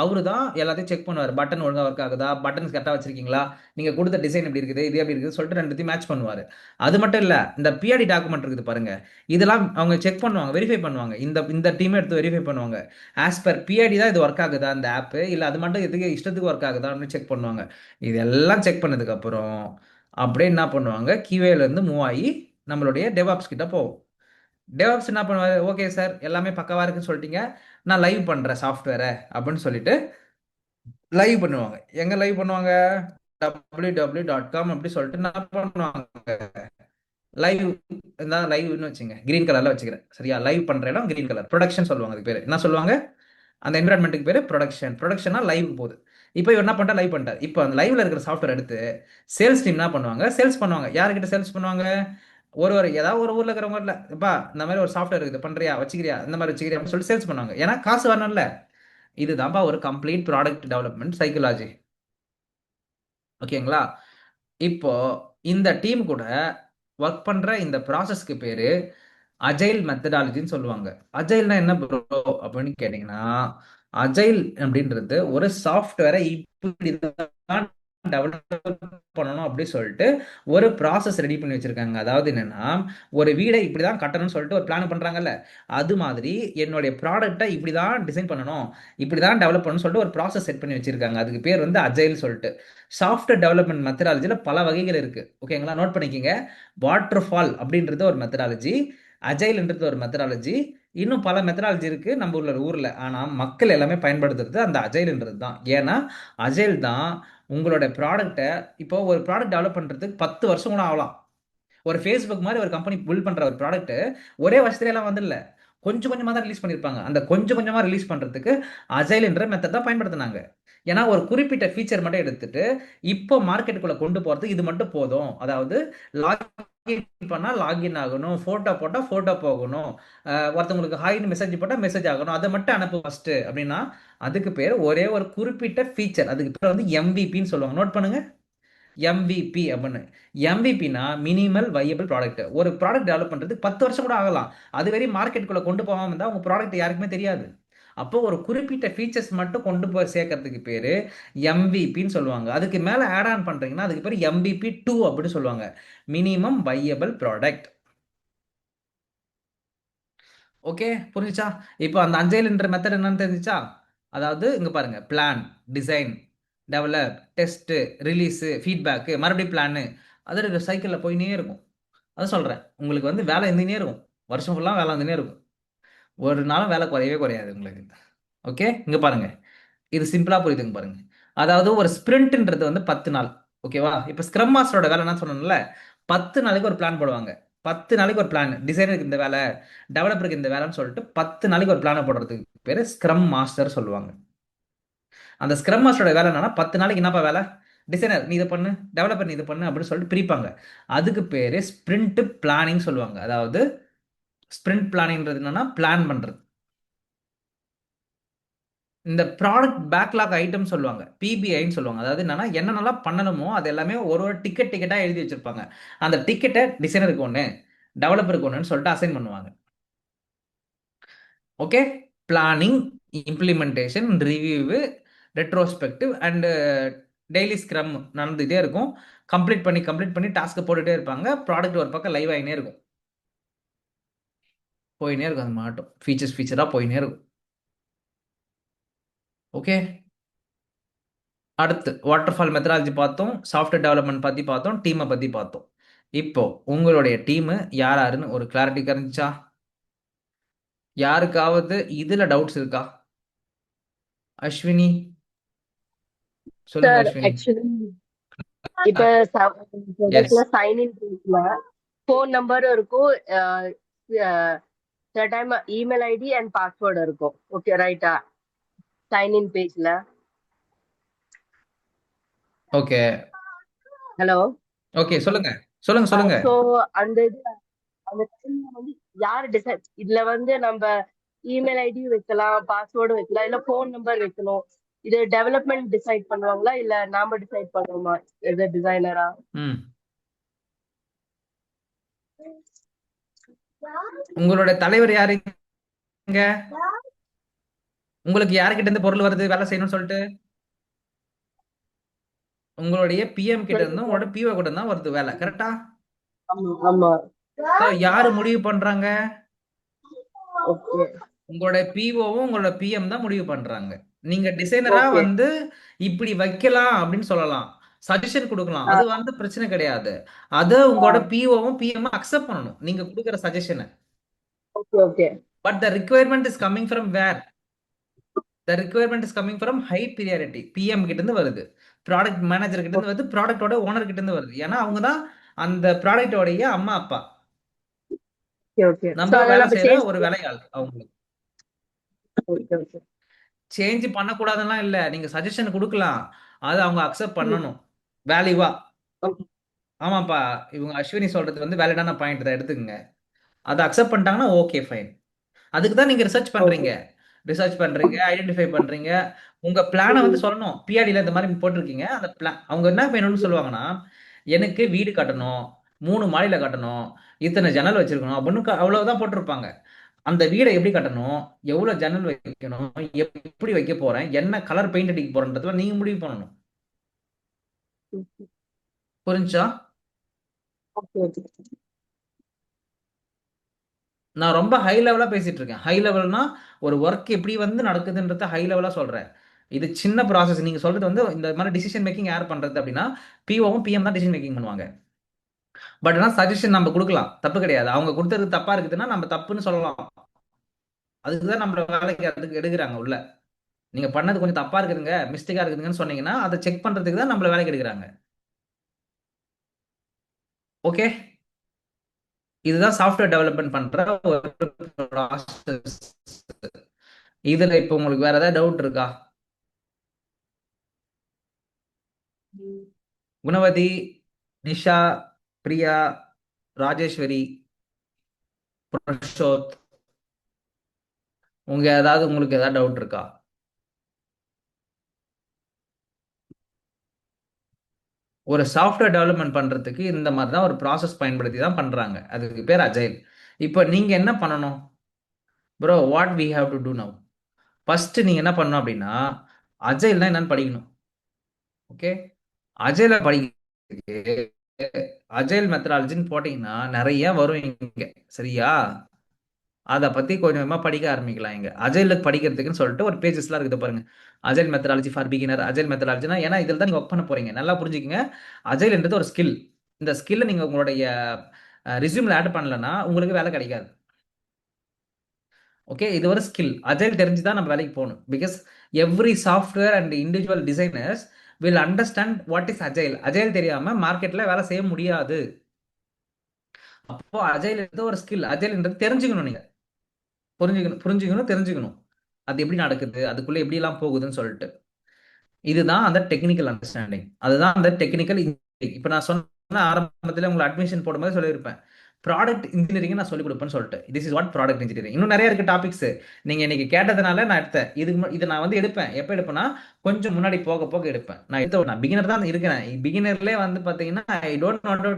அவரு தான் எல்லாத்தையும் செக் பண்ணுவார். பட்டன் ஒழுங்கா ஒர்க் ஆகுதா, பட்டன்ஸ் கரெக்டாக வச்சிருக்கீங்களா, நீங்க கொடுத்த டிசைன் எப்படி இருக்குது, இது எப்படி இருக்குது சொல்லிட்டு ரெண்டுத்தையும் மேட்ச் பண்ணுவாரு. அது மட்டும் இல்ல, இந்த பிஆர்டி டாக்குமெண்ட் இருக்குது பாருங்க, இதெல்லாம் அவங்க செக் பண்ணுவாங்க, வெரிஃபை பண்ணுவாங்க. இந்த இந்த டீம் எடுத்து வெரிஃபை பண்ணுவாங்க. ஆஸ் பர் பிஆர்டி தான் இது ஒர்க் ஆகுதா அந்த ஆப், இல்ல அது மட்டும் எதுக்கு இஷ்டத்துக்கு ஒர்க் ஆகுதான்னு செக் பண்ணுவாங்க. இதெல்லாம் செக் பண்ணதுக்கு அப்புறம் அப்படியே என்ன பண்ணுவாங்க, கியூஏல இருந்து மூவ் ஆகி நம்மளுடைய டெவாப்ஸ் கிட்ட போவோம். டெவாப்ஸ் என்ன பண்ணுவாரு, ஓகே சார் எல்லாமே பக்கவா இருக்குன்னு சொல்லிட்டீங்க, நான் லைவ் பண்றேன் சாஃப்ட்வேரை அப்படின்னு சொல்லிட்டு லைவ் பண்ணுவாங்க. எங்க லைவ் பண்ணுவாங்க? www.com அப்படி சொல்லிட்டு என்ன பண்ணுவாங்க, லைவ். இந்த லைவ்னு வச்சுங்க, கிரீன் கலர்ல வச்சுக்கிறேன் சரியா? லைவ் பண்ற இடம் கிரீன் கலர், ப்ரொடக்ஷன் சொல்லுவாங்க. அதுக்கு பேரு என்ன சொல்லுவாங்க? அந்த என்விரான்மெண்ட்டுக்கு பேரு ப்ரொடக்ஷன். ப்ரொடக்ஷனா லைவ் போகுது. இப்போ இவர் என்ன பண்ணிட்டா, லைவ் பண்ணிட்டார். இப்போ அந்த லைவ்ல இருக்கிற சாஃப்ட்வேர் எடுத்து சேல்ஸ் டீம் என்ன பண்ணுவாங்க, சேல்ஸ் பண்ணுவாங்க. யாருக்கிட்ட சேல்ஸ் பண்ணுவாங்க? ஏதாவது ஒரு ஊர்ல இருக்கிறவங்க இல்ல, இப்பா இந்த மாதிரி ஒரு சாஃப்ட்வேர் இருக்குது, பண்றியா, வச்சுக்கிறியா, இந்த மாதிரி வச்சுக்கிறியா அப்படின்னு சொல்லி சேல்ஸ் பண்ணுவாங்க. ஏன்னா காசு வரணும்ல. இதுதான்ப்பா ஒரு கம்ப்ளீட் ப்ராடக்ட் டெவலப்மெண்ட் சைக்காலஜி. ஓகேங்களா? இப்போ இந்த டீம் கூட ஒர்க் பண்ற இந்த ப்ராசஸ்க்கு பேரு அஜைல் மெத்தடாலஜின்னு சொல்லுவாங்க. அஜைல்னா என்ன ப்ரோ அப்படின்னு கேட்டீங்கன்னா, அஜைல் அப்படின்றது ஒரு சாஃப்ட்வேரை இப்படிதான் டெவலப் பண்ணணும் அப்படி சொல்லிட்டு ஒரு ப்ராசஸ் ரெடி பண்ணி வச்சிருக்காங்க. அதாவது என்னன்னா, ஒரு வீடை இப்படிதான் கட்டணும்னு சொல்லிட்டு ஒரு பிளான் பண்றாங்கல்ல, அது மாதிரி என்னுடைய ப்ராடக்ட்டை இப்படிதான் டிசைன் பண்ணணும், இப்படிதான் டெவலப் பண்ணணும்னு சொல்லிட்டு ஒரு ப்ராசஸ் செட் பண்ணி வச்சிருக்காங்க. அதுக்கு பேர் வந்து அஜைல் சொல்லிட்டு. சாஃப்ட்வேர் டெவலப்மெண்ட் மெத்தடாலஜில பல வகைகள் இருக்கு. ஓகேங்களா, நோட் பண்ணிக்கங்க. வாட்டர் ஃபால் அப்படின்றது ஒரு மெத்தடாலஜி, அஜைல்ன்றது ஒரு மெத்தடாலஜி, இன்னும் பல மெத்தடாலஜி இருக்கு நம்ம ஊர்ல. ஆனா மக்கள் எல்லாமே பயன்படுத்துறது அந்த அஜைல்ன்றது தான். ஏன்னா அஜைல் தான் உங்களோட ப்ராடக்ட்டை, இப்போ ஒரு ப்ராடக்ட் டெவலப் பண்றதுக்கு 10 வருஷம் கூட ஆகலாம். ஒரு ஃபேஸ்புக் மாதிரி ஒரு கம்பெனி பில்ட் பண்ற ஒரு ப்ராடக்ட் ஒரே வருஷத்துல எல்லாம் வந்துடல, கொஞ்சம் கொஞ்சமா தான் ரிலீஸ் பண்ணிருப்பாங்க. அந்த கொஞ்சம் கொஞ்சமா ரிலீஸ் பண்றதுக்கு அஜைல்ன்ற மெத்தட் தான் பயன்படுத்தினாங்க. ஏன்னா ஒரு குறிப்பிட்ட ஃபீச்சர் மட்டும் எடுத்துட்டு இப்போ மார்க்கெட்டுக்குள்ள கொண்டு போறதுக்கு இது மட்டும் போதும். அதாவது லாகின் பண்ணா லாகின் ஆகணும், போட்டோ போட்டா போட்டோ போகணும், ஒருத்தவங்களுக்கு ஹாய்னு மெசேஜ் போட்டா மெசேஜ் ஆகணும், அதை மட்டும் அனுப்பு ஃபர்ஸ்ட் அப்படின்னா அதுக்கு பேர் ஒரே ஒரு குறிப்பிட்ட ஃபீச்சர். அதுக்கு பேர் வந்து எம்விபின்னு சொல்லுவாங்க. நோட் பண்ணுங்க, எம்விபி அப்படின்னு. எம்விபினா மினிமல் வையபிள் ப்ராடக்ட். ஒரு ப்ராடக்ட் டெவலப் பண்றதுக்கு 10 வருஷம் கூட ஆகலாம். அது வரையும் மார்க்கெட்டுக்குள்ள கொண்டு போகாம இருந்தா உங்க ப்ராடக்ட் யாருக்குமே தெரியாது. அப்போ ஒரு குறிப்பிட்ட ஃபீச்சர்ஸ் மட்டும் கொண்டு போய் சேர்க்கறதுக்கு பேரு எம்விபின்னு சொல்லுவாங்க. அதுக்கு மேல ஆட் ஆன் பண்றீங்கன்னா அதுக்கு பேர் எம்விபி 2 அப்படின்னு சொல்லுவாங்க, மினிமம் வையபிள் ப்ராடக்ட். ஓகே, புரிஞ்சுச்சா? இப்போ அந்த அஞ்சைல்ன்ற மெத்தட் என்னன்னு தெரிஞ்சுச்சா? அதாவது இங்க பாருங்க, plan, design, develop, test, release, feedback, மறுபடியும் பிளான். அது சைக்கிளில் போயினே இருக்கும். அதை சொல்றேன், உங்களுக்கு வந்து வேலை இருந்துனே இருக்கும், வருஷம் ஃபுல்லாக வேலை இருந்துனே இருக்கும், ஒரு நாளும் வேலை குறையவே குறையாது உங்களுக்கு. ஓகே, இங்க பாருங்க, இது சிம்பிளா புரியுதுங்க பாருங்க. அதாவது ஒரு ஸ்பிரிண்ட்ன்றது வந்து 10 நாள். ஓகேவா? இப்போ ஸ்க்ரம் மாஸ்டரோட வேலை என்ன சொன்னேன்ல, 10 நாளைக்கு ஒரு பிளான் போடுவாங்க. 10 நாளைக்கு ஒரு பிளான், டிசைனருக்கு இந்த வேலை, டெவலப்பருக்கு இந்த வேலைன்னு சொல்லிட்டு 10 நாளைக்கு ஒரு பிளானை போடுறதுக்கு பேரு ஸ்க்ரம் மாஸ்டர் சொல்லுவாங்க. அந்த ஸ்க்ரம் மாஸ்டரோட வேலை என்னன்னா, 10 நாளைக்கு என்னப்பா வேலை, டிசைனர் நீ இதை பண்ணு, டெவலப்பர் நீ இதை பண்ணு அப்படின்னு சொல்லிட்டு பிரிப்பாங்க. அதுக்கு பேரு ஸ்பிரிண்ட் பிளானிங் சொல்லுவாங்க. அதாவது ஸ்பிரிண்ட் பிளானிங்கிறது என்னன்னா பிளான் பண்றது. இந்த ப்ராடக்ட் பேக்லாக் ஐட்டம் சொல்லுவாங்க, பிபிஐன்னு சொல்லுவாங்க. அதாவது என்னன்னா என்னென்னலாம் பண்ணணுமோ அது எல்லாமே ஒரு ஒரு டிக்கெட்டா எழுதி வச்சிருப்பாங்க. அந்த டிக்கெட்டை டிசைனருக்கு ஒன்று, டெவலப்பருக்கு ஒன்றுன்னு சொல்லிட்டு அசைன் பண்ணுவாங்க. Okay, planning, implementation, review, retrospective and daily scrum நடந்துகிட்டே இருக்கும். கம்ப்ளீட் பண்ணி டாஸ்க்கை போட்டுகிட்டே இருப்பாங்க. ப்ராடக்ட் ஒரு பக்கம் லைவ் ஆகினே இருக்கும், போயினே இருக்கும். அது மாட்டும் ஃபீச்சராக போயினே இருக்கும். ஓகே, அடுத்து வாட்டர்ஃபால் மெத்தடாலஜி பார்த்தோம், சாஃப்ட்வேர் டெவலப்மெண்ட் பற்றி பார்த்தோம், டீமை பற்றி பார்த்தோம். இப்போ உங்களுடைய டீமு யார் யாருன்னு ஒரு கிளாரிட்டி கிடைச்சா? யாருக்காவது இதில் டவுட்ஸ் இருக்கா? அஸ்வினி, சொல்லுங்க சார் அஸ்வினி. ஆக்சுவலி இப்ப எஸ். ப்ராடக்ட்ல சைன் இன் பேஜ்ல ஃபோன் நம்பரும் இருக்கும், சில time email ID and password இருக்கும். ஓகே ரைட்டா? சைன் இன் பேஜ்ல. ஓகே. ஹலோ. ஓகே, சொல்லுங்க சொல்லுங்க சொல்லுங்க. ஸோ அந்த இது அந்த டைம்ல வந்து யார் டிசைட் இதுல வந்து நம்ம இமெயில் ஐடி வைக்கலாம், பாஸ்வேர்டு வைக்கலாம், இல்ல ஃபோன் நம்பர் வைக்கணும். இது டெவலப்மெண்ட் டிசைட் பண்ணுவாங்களா இல்ல நாம டிசைட் பண்ணுவோமா? எது டிசைனரா? ம். உங்களோட தலைவர் யாருங்க? உங்களுக்கு யாருக்கிட்ட இருந்து பொருள் வருது வேலை செய்யணும்னு சொல்லிட்டு? உங்களுடைய பிஎம் கிட்ட இருந்தும் உங்களோட பிஓ கிட்ட தான் வருது வேலை, கரெக்டா? ஆமா ஆமா. ஸோ யாரு முடிவு பண்றாங்க? ஓகே உங்களோட பிஓவும் உங்களோட பிஎம் தான் முடிவு பண்றாங்க. நீங்க டிசைனரா ஓகே வந்து இப்படி வைக்கலாம் அப்படின்னு சொல்லலாம், சஜஷன் கொடுக்கலாம், அது வந்து பிரச்சனை கிடையாது. அது உங்களோட பிஓவும் பிஎம் அக்செப்ட் பண்ணணும் நீங்க கொடுக்குற சஜஷனை. Okay okay but the requirement is coming from where? The requirement is coming from high priority, PM கிட்ட இருந்து வருது, ப்ராடக்ட் மேனேஜர் கிட்ட இருந்து வருது, ப்ராடக்டோட ஓனர் கிட்ட இருந்து வருது. ஏன்னா அவங்க தான் அந்த ப்ராடக்டோடைய அம்மா அப்பா, ஓகே ஓகே. சோ நம்ம அத வேலை நம்ம செய்யற சேஞ்ச் ஒரு வேலையாள். அவங்களுக்கு ஓகே ஓகே சேஞ்ச் பண்ணக்கூடாதுலாம் இல்லை, நீங்க சஜஷன் கொடுக்கலாம், அது அவங்க அக்செப்ட் பண்ணணும் வேல்யூவா. ஓகே ஆமாப்பா, இவங்க அஸ்வினி சொல்றது வந்து வேலிடான பாயிண்ட் தான், எடுத்துக்கங்க. அதை அக்செப்ட் பண்ணிட்டாங்கன்னா ஓகே ஃபைன். அதுக்கு தான் நீங்க ஓகே ரிசர்ச் பண்றீங்க, ஐடென்டிஃபை பண்றீங்க. உங்க பிளானை வந்து சொல்லணும். பிஆர்டில இந்த மாதிரி போட்டிருக்கீங்க, அந்த பிளான் அவங்க என்ன வேணும்னு சொல்லுவாங்கன்னா, எனக்கு வீடு கட்டணும், 3 மாடியில கட்டணும், இத்தனை ஜன்னல் வச்சிருக்கணும் அப்படின்னு அவ்வளவுதான் போட்டிருப்பாங்க. அந்த வீடை எப்படி கட்டணும், எவ்வளவு ஜன்னல் வைக்கணும், எப்படி வைக்க போறேன், என்ன கலர் பெயிண்ட் அடிக்க போறேன்றதுல நீங்க முடிவு பண்ணணும். புரிஞ்சா? Okay okay. நான் ரொம்ப ஹை லெவலா பேசிட்டு இருக்கேன். ஹை லெவல்னா ஒரு ஒர்க் எப்படி வந்து நடக்குதுன்றத ஹை லெவலா சொல்றேன். இது சின்ன ப்ராசஸ். நீங்க சொல்றது வந்து இந்த மாதிரி டிசிஷன் மேக்கிங் யார் பண்றது அப்படின்னா, பிஓவும் பிஎம் தான் டிசிஷன் மேக்கிங் பண்ணுவாங்க. பட் ஆனால் சஜஷன் நம்ம கொடுக்கலாம், தப்பு கிடையாது. அவங்க கொடுத்தது தப்பா இருக்குதுன்னா நம்ம தப்புன்னு சொல்லலாம். அதுக்கு தான் நம்மள வேலைக்கு அதுக்கு எடுக்கிறாங்க உள்ள. நீங்க பண்ணது கொஞ்சம் தப்பா இருக்குதுங்க, மிஸ்டேக்கா இருக்குதுங்கன்னு சொன்னீங்கன்னா அதை செக் பண்றதுக்கு தான் நம்மள வேலைக்கு எடுக்கிறாங்க. ஓகே. இதுதான் சாஃப்ட்வேர் டெவலப்மெண்ட் பண்ற ஒரு ப்ராசஸ். இதுல இப்போ உங்களுக்கு வேற ஏதாவது டவுட் இருக்கா? குணவதி, நிஷா, பிரியா, ராஜேஸ்வரி, பிரஷோத், உங்களுக்கு ஏதாவது டவுட் இருக்கா? ஒரு சாஃப்ட்வேர் டெவலப்மெண்ட் பண்றதுக்கு இந்த மாதிரி தான் ஒரு ப்ராசஸ் பயன்படுத்தி தான் பண்றாங்க. அதுக்கு பேர் அஜைல். இப்போ நீங்க என்ன பண்ணணும்? Bro, what we have to do now? First நீங்க என்ன பண்ணணும் அப்படின்னா, அஜைல்னா என்னன்னு படிக்கணும். ஓகே. அஜைல படிக்கிறதுக்கு அஜைல் மெத்தடாலஜின்னு போட்டீங்கன்னா நிறைய வரும் இங்க. சரியா? அதை பத்தி கொஞ்சம் கொஞ்சமா படிக்க ஆரம்பிக்கலாம். இங்க அஜைல படிக்கிறதுக்குன்னு சொல்லிட்டு ஒரு பேஜஸ்லாம் இருக்குது பாருங்க. Agile methodology for beginner, agile மெத்தடாலஜினா ஏன்னா இதில் தான் நீங்க ஒர்க் பண்ண போறீங்க. நல்லா புரிஞ்சுக்கங்க. அஜைல்ன்றது ஒரு ஸ்கில். இந்த ஸ்கில்லை நீங்க உங்களுடைய ரிசியூம்ல ஆட் பண்ணலன்னா உங்களுக்கு வேலை கிடைக்காது. ஓகே. இது ஒரு ஸ்கில். அஜைல் தெரிஞ்சு தான் நம்ம வேலைக்கு போகணும். Because every software and individual designers will understand what is agile. Agile தெரியாம மார்க்கெட்ல வேலை செய்ய முடியாது. அப்போ அஜைல் ஒரு ஸ்கில். அஜைல்ன்றது தெரிஞ்சுக்கணும் நீங்க. புரிஞ்சுக்கணும், புரிஞ்சுக்கணும், தெரிஞ்சுக்கணும். அது எப்படி நடக்குது, அதுக்குள்ள எப்படி எல்லாம் போகுதுன்னு சொல்லிட்டு. இதுதான் அந்த டெக்னிக்கல் அண்டர்ஸ்டாண்டிங். அதுதான் அந்த டெக்னிக்கல் இன்ஜினியரிங். இப்போ நான் சொன்ன ஆரம்பத்தில் உங்களை அட்மிஷன் போடும்போது சொல்லியிருப்பேன், ப்ராடக்ட் இன்ஜினியரிங் நான் சொல்லிக் கொடுப்பேன்னு சொல்லிட்டு. This is what product engineering. இன்னும் நிறைய இருக்கு டாபிக்ஸ். நீங்க இன்னைக்கு கேட்டதுனால நான் எடுத்தேன். இதை நான் வந்து எடுப்பேன். எப்போ எடுப்பேன்னா கொஞ்சம் முன்னாடி போக போக எடுப்பேன். நான் பிகினர் தான் இருக்கிறேன். பிகினர்லேயே வந்து பார்த்தீங்கன்னா I don't want to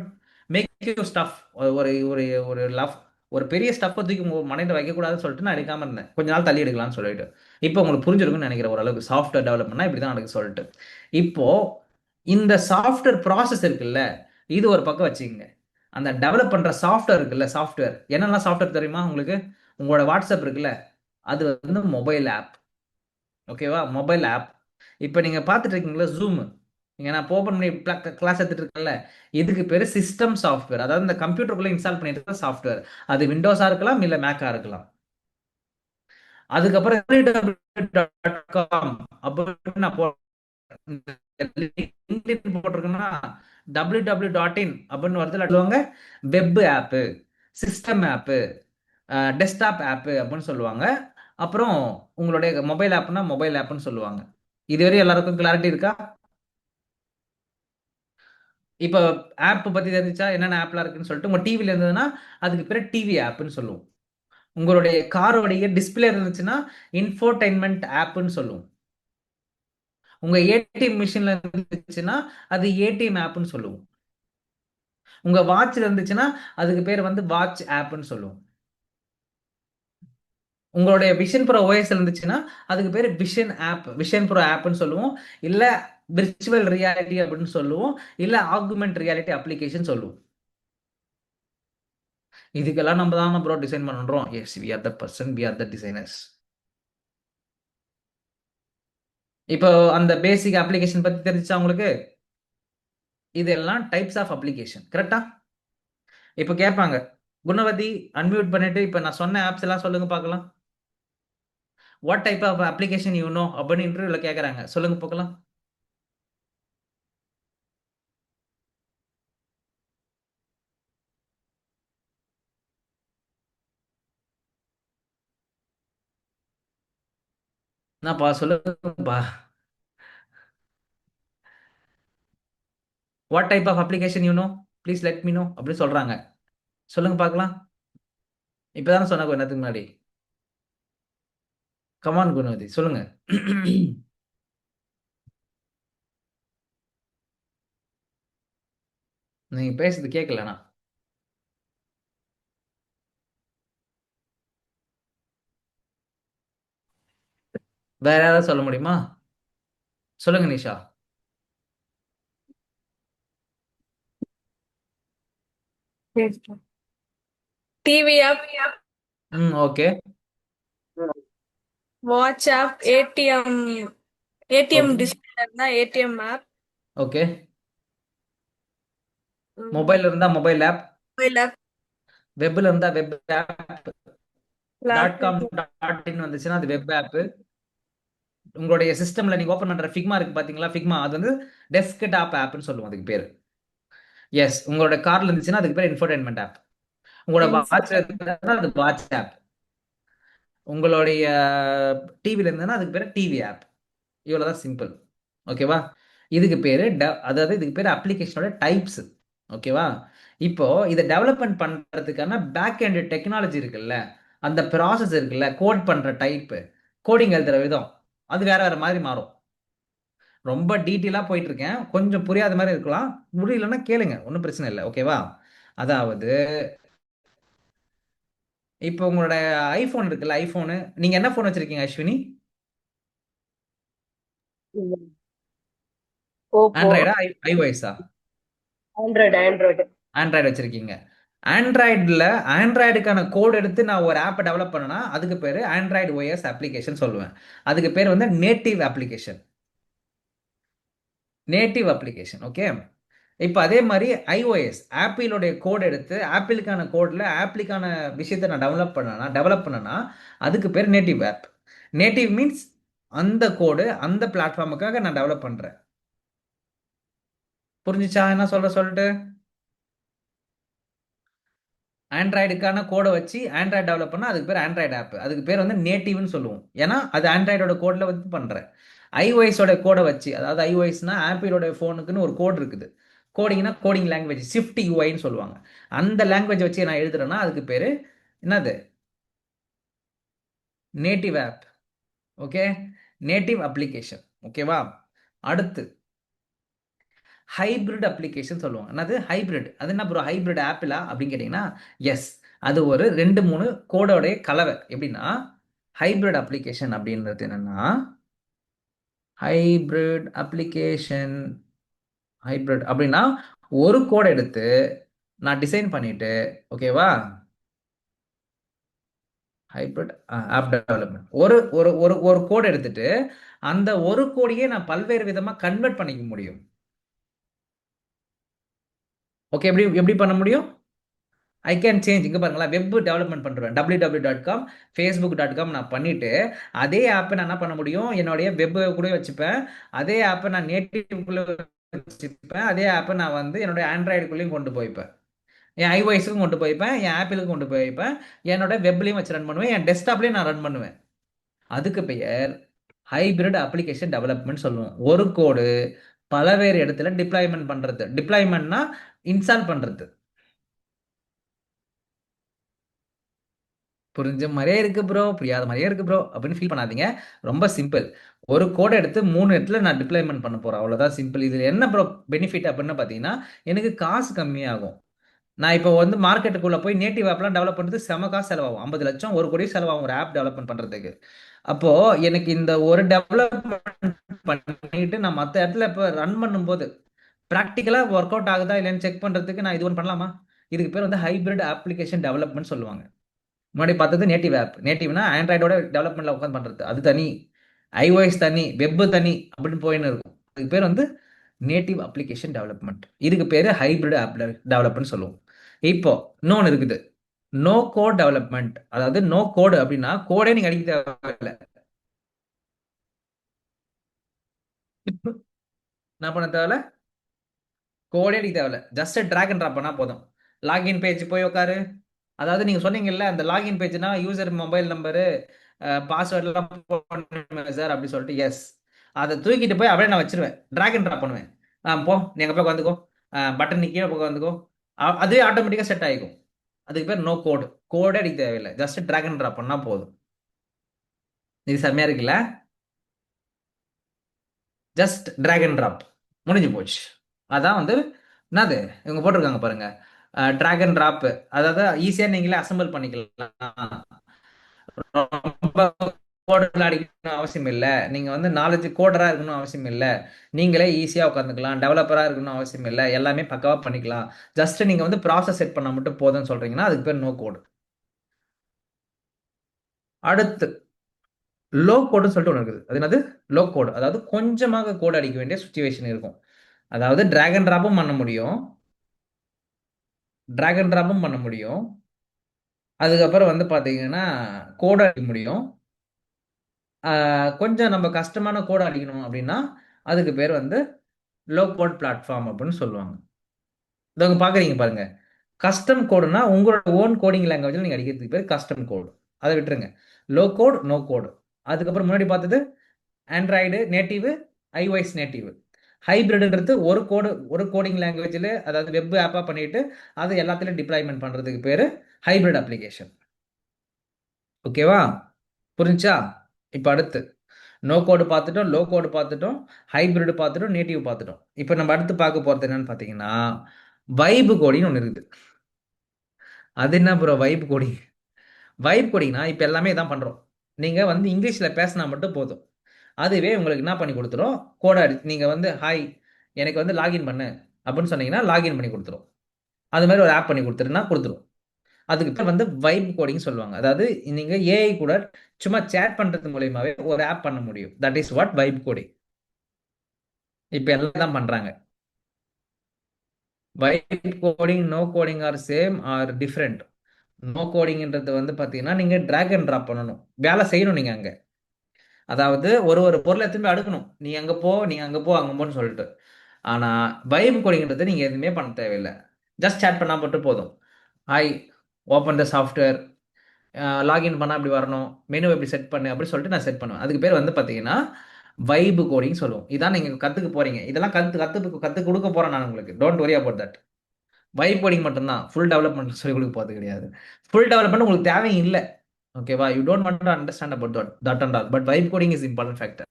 make you stuff. ஒரு ஒரு ஒரு லவ் ஒரு பெரிய ஸ்டஃப் தூக்கி உங்க மனையில வைக்கக்கூடாதுன்னு சொல்லிட்டு நான் எடுக்காம இருந்தேன். கொஞ்ச நாள் தள்ளி எடுக்கலாம்னு சொல்லிட்டு. இப்போ உங்களுக்கு புரிஞ்சிருக்கும்னு நினைக்கிற ஓரளவுக்கு சாஃப்ட்வேர் டெவலப்மெண்ட்னா இப்படி தான் நடக்குது சொல்லிட்டு. இப்போ இந்த சாஃப்ட்வேர் ப்ராசஸ் இருக்குல்ல, இது ஒரு பக்கம் வச்சுக்கோங்க. அந்த டெவலப் பண்ற சாஃப்ட்வேர் இருக்குல்ல, சாஃப்ட்வேர் என்னெல்லாம் சாஃப்ட்வேர் தெரியுமா உங்களுக்கு? உங்களோட வாட்ஸ்அப் இருக்குல்ல, அது வந்து மொபைல் ஆப். ஓகேவா? Mobile app. இப்போ நீங்க பார்த்துட்டு இருக்கீங்களா ஜூம்? நீங்க நான் ஓப்பன் பண்ணி கிளாஸ் எடுத்துட்டு இருக்கேன்ல, இதுக்கு பேரு சிஸ்டம் சாஃப்ட்வேர். அதாவது இந்த கம்ப்யூட்டருக்குள்ள இன்ஸ்டால் பண்ணிட்டு சாஃப்ட்வேர். அது விண்டோஸா இருக்கலாம், இல்ல மேக்கா இருக்கலாம். அதுக்கப்புறம் www.com அப்படின்னு நான் லிங்க்டின் போட்டிருக்கேன்னா www.in அப்படின்னு வருதுல, சொல்லுவாங்க வெப் ஆப்பு, சிஸ்டம் ஆப்பு, டெஸ்க்டாப் ஆப்பு அப்படின்னு சொல்லுவாங்க. அப்புறம் உங்களுடைய மொபைல் ஆப்னா மொபைல் ஆப்னு சொல்லுவாங்க. இதுவரை எல்லாருக்கும் கிளாரிட்டி இருக்கா? இப்போ ஆப் பத்தி தெரிஞ்சுச்சா, என்னென்ன ஆப்லாம் இருக்குன்னு சொல்லிட்டு. உங்க டிவில இருந்ததுன்னா அதுக்கு பேர் டிவி ஆப்னு சொல்லுவோம். உங்களுடைய காரோடைய டிஸ்பிளே இருந்துச்சுன்னா இன்ஃபோடைன்மெண்ட் ஆப்னு சொல்லுவோம். உங்க ஏடிஎம் மிஷின்ல இருந்துச்சுன்னா அது ஏடிஎம் ஆப்னு சொல்லுவோம். உங்க வாட்ச்ல இருந்துச்சுன்னா அதுக்கு பேர் வந்து வாட்ச் ஆப்னு சொல்லுவோம். உங்களுடைய விஷன் ப்ரோ ஓஎஸ் இருந்துச்சுன்னா அதுக்கு பேர் விஷன் ஆப், விஷன் ப்ரோ ஆப்னு சொல்லுவோம். இல்ல விர்ச்சுவல் ரியாலிட்டி அப்படின்னு சொல்லுவோம். இல்ல ஆகுமெண்ட் ரியாலிட்டி அப்ளிகேஷன் சொல்லுவோம். இதுக்கெல்லாம் நம்ம தான் ப்ரோ டிசைன் பண்றோம். Yes, we are the person, we are the designers. இப்போ அந்த பேசிக் அப்ளிகேஷன் பத்தி தெரிஞ்சுச்சா உங்களுக்கு? இதெல்லாம் டைப்ஸ் ஆஃப் அப்ளிகேஷன். கரெக்டா? இப்போ கேட்பாங்க, குணவதி அன்மியூட் பண்ணிட்டு இப்போ நான் சொன்ன ஆப்ஸ் எல்லாம் சொல்லுங்க பார்க்கலாம். What type of application you know அப்படின்னு இன்டர்வியூல கேட்குறாங்க. சொல்லுங்க பார்க்கலாம். என்னப்பா சொல்லுங்கப்பா. What type of application you know, please let me know அப்படின்னு சொல்றாங்க. சொல்லுங்க பார்க்கலாம். இப்போதானே சொன்ன கொஞ்ச நேரத்துக்கு முன்னாடி. கமான் குணவதி சொல்லுங்க. நீங்க பேசுறது கேட்கலண்ணா. வேற யாராவது சொல்ல முடியுமா? சொல்லுங்க Nisha. TV app, hmm. Okay. Watch app, ATM, ATM okay. Display இருந்தா ஏடிஎம் ஆப், ஓகே. மொபைல் இருந்தா மொபைல் ஆப். மொபைல் ஆப், வெப்ல இருந்தா web app. Dot com laptop. Dot in வந்துச்சுன்னா அது வெப் ஆப். உங்களுடைய சிஸ்டம்ல நீங்க ஓபன் பண்ற ஃபிக்மா இருக்கு பாத்தீங்களா, ஃபிக்மா அது வந்து டெஸ்க்டாப் ஆப்னு சொல்லுவோம் அதுக்கு பேரு. எஸ், உங்களோட கார்ல இருந்துச்சுன்னா அதுக்கு பேர் இன்ஃபோடெயின்மெண்ட் ஆப். உங்களோட வாட்ச் இருந்ததுன்னா அது வாட்ச் ஆப். உங்களுடைய டிவில இருந்ததுன்னா அதுக்கு பேர் டிவி ஆப். இவ்வளவுதான் சிம்பிள். ஓகேவா? இதுக்கு பேரு அதாவது இதுக்கு பேர் அப்ளிகேஷனோட டைப்ஸ். ஓகேவா? இப்போ இதை டெவலப்மெண்ட் பண்றதுக்கான பேக் எண்ட் டெக்னாலஜி இருக்குல்ல, அந்த ப்ராசஸ் இருக்குல்ல, கோட் பண்ற டைப், கோடிங் எழுதுற விதம், அது வேற வேற மாதிரி மாறும். ரொம்ப டீட்டெயிலா போயிட்டு இருக்கேன், கொஞ்சம் புரியாத மாதிரி இருக்கலாம். முடியலன்னா கேளுங்க, ஒன்றும் பிரச்சனை இல்லை. ஓகேவா? அதாவது இப்போ உங்களோட ஐபோன் இருக்குல்ல, ஐபோனு நீங்க என்ன போன் வச்சிருக்கீங்க அஸ்வினி? ஓப்போ. ஆண்ட்ராய்டா ஐஓஎஸ்ஆ? ஆண்ட்ராய்டு. ஆண்ட்ராய்டு வச்சிருக்கீங்க. ஆண்ட்ராய்டில் ஆண்ட்ராய்டுக்கான கோட் எடுத்து நான் ஒரு ஆப்பை டெவலப் பண்ணனா அதுக்கு பேர் ஆண்ட்ராய்டு OS அப்ளிகேஷன் சொல்லுவேன். அதுக்கு பேர் வந்து native application. Native application. Okay. இப்போ அதே மாதிரி ஐஓஎஸ் ஆப்பிளோடைய கோட் எடுத்து ஆப்பிளுக்கான கோடில் ஆப்பிளுக்கான விஷயத்தை நான் டெவலப் பண்ணனா அதுக்கு பேர் நேட்டிவ் ஆப். நேட்டிவ் மீன்ஸ் அந்த கோடு அந்த பிளாட்ஃபார்முக்காக நான் டெவலப் பண்றேன். புரிஞ்சுச்சா என்ன சொல்லிட்டு? ஆண்ட்ராய்டுக்கான கோடை வச்சு ஆண்ட்ராய்டு டெவலப் பண்ணால் அதுக்கு பேர் ஆண்ட்ராய்டு ஆப். அதுக்கு பேர் வந்து நேட்டிவ்னு சொல்லுவோம், ஏன்னா அது ஆண்ட்ராய்டோட கோடில் வந்து பண்ணுறேன். ஐஓஎஸோட கோடை வச்சு, அதாவது ஐஓஎஸ்னா ஆப்பிளோட ஃபோனுக்குன்னு ஒரு கோட் இருக்குது. கோடிங்னா கோடிங் லாங்குவேஜ், ஸ்விஃப்ட் யூஐன்னு சொல்லுவாங்க. அந்த லாங்குவேஜ் வச்சு நான் எழுதுறேன்னா அதுக்கு பேர் என்னது? Native app. Okay. Native application. ஓகேவா? அடுத்து ஹைபிரிட் அப்ளிகேஷன் சொல்லுவாங்க. என்னது ஹைபிரிட்? அது என்ன ப்ரோ ஹைபிரிட் ஆப்பிளா அப்படின்னு கேட்டிங்கன்னா, எஸ், அது ஒரு 2 3 கோடோடைய கலவை. எப்படின்னா ஹைபிரிட் அப்ளிகேஷன் அப்படின்றது என்னன்னா, ஹைபிரிட் அப்ளிகேஷன், ஹைபிரிட் அப்படின்னா ஒரு கோடை எடுத்து நான் டிசைன் பண்ணிட்டு, ஓகேவா, ஹைபிரிட் ஆப் டெவலப்மெண்ட், ஒரு ஒரு ஒரு ஒரு கோட் எடுத்துட்டு அந்த ஒரு கோடையே நான் பல்வேறு விதமா கன்வெர்ட் பண்ணிக்க முடியும். ஓகே. எப்படி எப்படி பண்ண முடியும்? I can change. இங்கே பாருங்களேன், வெப் டெவலப்மெண்ட் பண்ணுறேன், www.com facebook.com நான் பண்ணிட்டு அதே ஆப்பை நான் என்ன பண்ண முடியும், என்னுடைய வெப் கூட வச்சுப்பேன். அதே ஆப்பை நான் நேட்டிவ்குள்ளே வச்சுப்பேன். அதே ஆப்பை நான் வந்து என்னுடைய ஆண்ட்ராய்டுக்குள்ளேயும் கொண்டு போய்ப்பேன், என் ஐஓஎஸ்க்கும் கொண்டு போய்ப்பேன், என் ஆப்பிளுக்கும் கொண்டு போய்ப்பேன், என்னோட வெப்லையும் வச்சு ரன் பண்ணுவேன், என் டெஸ்க்டாப்லையும் நான் ரன் பண்ணுவேன். அதுக்கு பெயர் ஹைபிரிட் அப்ளிகேஷன் டெவலப்மெண்ட் சொல்லுவோம். ஒரு கோடு பலவேறு இடத்துல டிப்ளாய்மெண்ட் பண்றது. டிப்ளாய்மெண்ட்னா இன்ஸ்டால் பண்றது. புரிஞ்ச மாதிரியே இருக்கு ப்ரோ, புரியாத மாதிரியே இருக்கு ப்ரோ அப்படின்னு ஃபீல் பண்ணாதீங்க. ரொம்ப சிம்பிள். ஒரு கோடை எடுத்து 3 இடத்துல நான் டிப்ளாய்மெண்ட் பண்ண போறேன், அவ்வளவுதான் சிம்பிள். இதுல என்ன ப்ரோ பெனிஃபிட் அப்படின்னு பார்த்தீங்கன்னா, எனக்கு காசு கம்மியாகும். நான் இப்போ வந்து மார்க்கெட்டுக்குள்ள போய் நேட்டிவ் ஆப்லாம் டெவலப் பண்ணுறது செம காசு செலவாகும். 50 லட்சம் 1 கோடி செலவாகும் ஒரு ஆப் டெவலப்மெண்ட் பண்றதுக்கு. அப்போ எனக்கு இந்த ஒரு டெவலப்மெண்ட் பண்ணிட்டு நான் மற்ற இடத்துல இப்போ ரன் பண்ணும்போது ப்ராக்டிக்கலா ஒர்க் அவுட் ஆகுதா இல்லைன்னு செக் பண்றதுக்கு நான் இது ஒன்று பண்ணலாமா? இதுக்கு பேர் வந்து ஹைபிரிட் அப்ளிகேஷன் டெவலப்மெண்ட் சொல்லுவாங்க. முன்னாடி பார்த்தது நேட்டிவ் ஆப். நேட்டிவ்னா ஆண்ட்ராய்டோட டெவலப்மெண்ட்ல உட்காந்து பண்றது, அது தனி. ஐஓஎஸ் தனி, வெப் தனி அப்படின்னு போயின்னு இருக்கும். அதுக்கு பேர் வந்து நேட்டிவ் அப்ளிகேஷன் டெவலப்மெண்ட். இதுக்கு பேர் ஹைபிரிட் ஆப் டெவலப்மெண்ட் சொல்லுவோம். இப்போ இன்னொன்று இருக்குது, நோ கோட் டெவலப்மெண்ட். அதாவது நோ கோடு அப்படின்னா கோடே நீங்க அடிக்க தேவையில்லை. என்ன பண்ண தேவையில்ல? கோடே அடிக்க தேவையில்ல. ஜஸ்ட் டிராக் அண்ட் ட்ராப் பண்ணா போதும். லாகின் பேஜ் போய் உட்காரு. அதாவது நீங்க சொன்னீங்கல்ல அந்த லாகின் பேஜ்னா யூசர் மொபைல் நம்பரு பாஸ்வேர்ட்லாம் போடணுமே சார் அப்படி சொல்லிட்டு, எஸ், அதை தூக்கிட்டு போய் அப்படியே நான் வச்சிருவேன், டிராக் அண்ட் ட்ராப் பண்ணுவேன். போ நீ எங்க போய் உட்காந்துக்கோ, பட்டன் நீ கீழே போய் உட்காந்துக்கோ, அதுவே ஆட்டோமேட்டிக்காக செட் ஆகிக்கும். அதுக்கு பேர் நோ கோடு. கோடே அடிக்க தேவையில்லை, ஜஸ்ட் டிராக் அண்ட் ட்ராப் பண்ணா போதும். இது செம்மையா இருக்குல்ல? ஜஸ்ட் டிராக் அண்ட் ட்ராப், முடிஞ்சு போச்சு. அதான் வந்து என்னது இவங்க போட்டிருக்காங்க பாருங்க, டிராக் அண்ட் ட்ராப். அதாவது ஈஸியா நீங்களே அசெம்பிள் பண்ணிக்கலாம். ரொம்ப கோடெல்லாம் அடிக்கணும்னு அவசியம் இல்லை. நீங்க வந்து நாலேஜ் கோடரா இருக்கணும் அவசியம் இல்லை. நீங்களே ஈஸியா உட்காந்துக்கலாம். டெவலப்பரா இருக்கணும் அவசியம் இல்லை. எல்லாமே பக்காவா பண்ணிக்கலாம். ஜஸ்ட் நீங்க வந்து ப்ராசஸ் செட் பண்ணா மட்டும் போதும்னு சொல்றீங்கன்னா அதுக்கு பேர் நோ கோடு. அடுத்து லோ கோடுன்னு சொல்லிட்டு ஒன்று இருக்குது. அது என்னது? லோ கோடு. அதாவது கொஞ்சமாக கோடு அடிக்க வேண்டிய சுச்சுவேஷன் இருக்கும். அதாவது டிராகன் டிராப்பும் பண்ண முடியும், டிராகன் டிராப்பும் பண்ண முடியும். அதுக்கப்புறம் வந்து பாத்தீங்கன்னா கோடு அடிக்க முடியும். கொஞ்சம் நம்ம கஷ்டமான கோடு அடிக்கணும் அப்படின்னா அதுக்கு பேர் வந்து லோ கோட் பிளாட்ஃபார்ம் அப்படின்னு சொல்லுவாங்க. இதவங்க பாக்குறீங்க பாருங்க. கஸ்டம் கோடுனா உங்களோட ஓன் கோடிங் லாங்குவேஜ்ல நீங்க அடிக்கிறதுக்கு பேர் கஸ்டம் கோடு. அதை விட்டுருங்க. லோ கோட், நோ கோடு. அதுக்கப்புறம் முன்னாடி பார்த்தது ஆண்ட்ராய்டு நேட்டிவ், ஐஒஎஸ் நேட்டிவ். ஹைபிரிட்ன்றது ஒரு கோடிங் லாங்குவேஜில், அதாவது வெப் ஆப்பாக பண்ணிட்டு அது எல்லாத்துலையும் டிப்ளாய்மெண்ட் பண்ணுறதுக்கு பேர் ஹைபிரிட் அப்ளிகேஷன். ஓகேவா? புரிஞ்சா? இப்போ அடுத்து நோ கோடு பார்த்துட்டோம், லோ கோடு பார்த்துட்டோம், ஹைபிரிட் பார்த்துட்டோம், நேட்டிவ் பார்த்துட்டோம். இப்போ நம்ம அடுத்து பார்க்க போகிறது என்னன்னு பார்த்தீங்கன்னா வைப் கோடின்னு ஒன்று இருக்குது. அது என்ன ப்ரோ வைப் கோடிங்? வைப் கோடிங்னா இப்போ எல்லாமே தான் பண்ணுறோம். நீங்கள் வந்து இங்கிலீஷில் பேசினா மட்டும் போதும், அதுவே உங்களுக்கு என்ன பண்ணி கொடுத்துரும், கோடை நீங்கள் வந்து ஹாய் எனக்கு வந்து லாகின் பண்ணு அப்படின்னு சொன்னீங்கன்னா லாகின் பண்ணி கொடுத்துரும். அது மாதிரி ஒரு ஆப் பண்ணி கொடுத்துருன்னா கொடுத்துரும். அதுக்கு பேர் வந்து வைப் கோடிங் சொல்லுவாங்க. அதாவது நீங்கள் ஏஐ கூட சும்மா சேட் பண்ணுறது மூலியமாவே ஒரு ஆப் பண்ண முடியும். That is what vibe coding. இப்போ எல்லாம் தான் பண்ணுறாங்க. Vibe coding, no coding or same or different? No கோடிங்ன்றது வந்து பார்த்தீங்கன்னா நீங்கள் ட்ராக் அண்ட் ட்ராப் பண்ணணும், வேலை செய்யணும் நீங்கள் அங்கே. அதாவது ஒரு ஒரு பொருளை திரும்பி அடுக்கணும். நீ அங்கே போ, நீ அங்கே போ, அங்கே போன்னு சொல்லிட்டு. ஆனால் வைப் கோடிங்கிறது நீங்கள் எதுவுமே பண்ண தேவையில்லை. ஜஸ்ட் சேட் பண்ணால் மட்டும் போதும். Hi, open the software, login பண்ணால் அப்படி வரணும், மெனு எப்படி செட் பண்ணு அப்படி சொல்லிட்டு நான் செட் பண்ணுவேன். அதுக்கு பேர் வந்து பார்த்தீங்கன்னா வைப் கோடிங் சொல்லுவோம். இதான் நீங்கள் கற்றுக்க போகிறீங்க. இதெல்லாம் கற்று கொடுக்க போகிறேன் நான் உங்களுக்கு. Don't worry about that. Vibe coding மட்டும்தான், ஃபுல் டெவலப்மெண்ட் சொல்லி கொடுக்க போகிறது கிடையாது. ஃபுல் டெவலப்மெண்ட் உங்களுக்கு தேவையும் இல்லை. ஓகேவா? You don't want to understand about that and all. But vibe coding is important factor.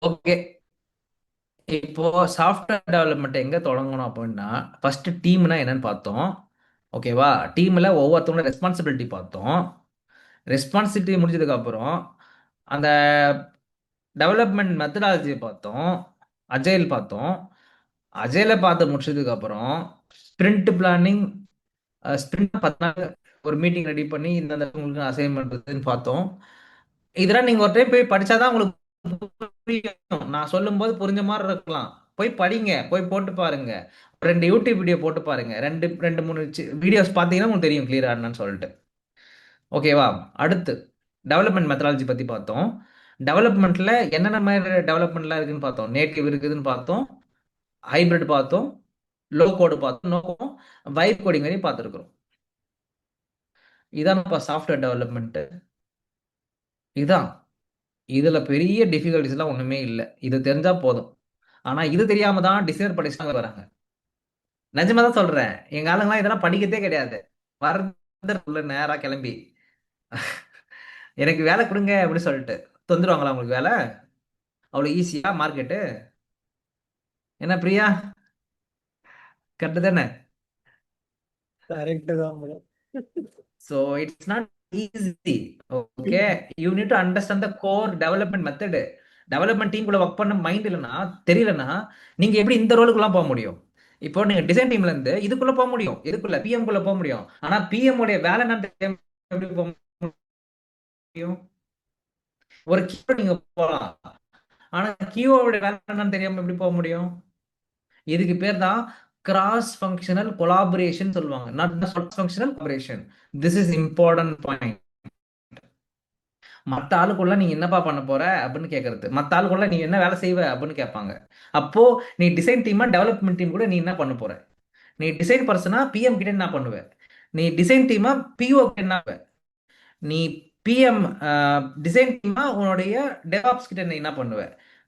Okay. இப்போ சாஃப்ட்வேர் டெவலப்மெண்ட் எங்க தொடங்கணும் அப்படின்னா ஃபர்ஸ்ட் டீம்னா என்னன்னு பார்த்தோம். ஓகேவா? டீம்ல ஒவ்வொருத்தவங்களோட ரெஸ்பான்சிபிலிட்டி பார்த்தோம். ரெஸ்பான்சிபிலிட்டி முடிஞ்சதுக்கு அப்புறம் அந்த டெவலப்மெண்ட் மெத்தடாலஜி பார்த்தோம், அஜைல் பார்த்தோம். அஜைல பார்த்து முடிச்சதுக்கு அப்புறம் ஸ்பிரிண்ட் பிளானிங், ஸ்பிரிண்ட் 10 நாள் ஒரு மீட்டிங் ரெடி பண்ணி இந்த உங்களுக்கு அசைன் பண்றதுன்னு பார்த்தோம். இதெல்லாம் நீங்க ஒரு டைம் போய் படிச்சாதான் உங்களுக்கு புரியும். நான் சொல்லும்போது புரிஞ்ச மாதிரி இருக்கலாம். போய் படிங்க, போய் போட்டு பாருங்க. 2 யூடியூப் வீடியோ போட்டு பாருங்க. 3 வீடியோஸ் பார்த்தீங்கன்னா உங்களுக்கு தெரியும் கிளியரா என்னன்னு சொல்லிட்டு. ஓகேவா? அடுத்து டெவலப்மெண்ட் மெத்தடாலஜி பத்தி பார்த்தோம். டெவலப்மெண்ட்ல என்னென்ன மாதிரி டெவலப்மெண்ட்லாம் இருக்குன்னு பார்த்தோம். நேட்டிவ் இருக்குதுன்னு பார்த்தோம், ஹைபிரிட் பார்த்தோம், லோ கோடு பார்த்தோம், நோ வைப் கோடிங் வரையும் பார்த்துருக்குறோம். இதான் சாஃப்ட்வேர் டெவலப்மெண்ட். இதான். இதுல பெரிய டிஃபிகல்டிஸ் எல்லாம் ஒண்ணுமே இல்லை. இது தெரிஞ்சா போதும். ஆனா இது தெரியாம தான் டிசைனர் படிச்சுட்டு வராங்க. நிஜமா தான் சொல்றேன். எங்க ஆளுங்கலாம் இதெல்லாம் படிக்கிறதே கிடையாது. வரது நேரா கிளம்பி எனக்கு வேலை கொடுங்க அப்படின்னு சொல்லிட்டு தந்துருவாங்களா உங்களுக்கு வேலை? அவ்வளவு ஈஸியா மார்க்கெட்டு? என்ன பிரியா, கரெக்டு தானே? கரெக்ட் தான் bro. So it's not easy. Okay, you need to understand the core development method. Development team கூட ஒர்க் பண்ண மைண்ட் இல்லைன்னா, தெரியலன்னா நீங்க எப்படி இந்த ரோலுக்குலாம் போக முடியும்? இப்போ நீங்க டிசைன் டீம்ல இருந்து இதுக்குள்ள போக முடியும், இதுக்குள்ள பிஎம் குள்ள போக முடியும். ஆனா பிஎம் உடைய வேலை என்னன்னு தெரியாம எப்படி போக முடியும்? ஒரு கியூ நீங்க போகலாம், ஆனா கியூவோட வேலை என்னன்னு தெரியாம எப்படி போக முடியும்? இதுக்கு பேர் தான் கிராஸ் ஃபங்க்ஷனல் கொலாபரேஷன் சொல்லுவாங்க. Not functional collaboration. This is important point. மற்ற ஆளுக்குள்ள நீ என்னப்பா பண்ண போற அப்படின்னு கேட்கறது, மற்ற ஆளுக்குள்ள நீ என்ன வேலை செய்வ அப்படின்னு கேட்பாங்க. அப்போ நீ டிசைன் டீமா டெவலப்மெண்ட் டீம் கூட நீ என்ன பண்ண போற? நீ டிசைன் பர்சனா பிஎம் கிட்ட என்ன பண்ணுவ? நீ டிசைன் டீமா பிஓ கிட்ட என்ன பண்ணுவ? நீ பிஎம் டிசைன் டீமா உன்னுடைய டெவாப்ஸ் கிட்ட நீ என்ன பண்ணுவ?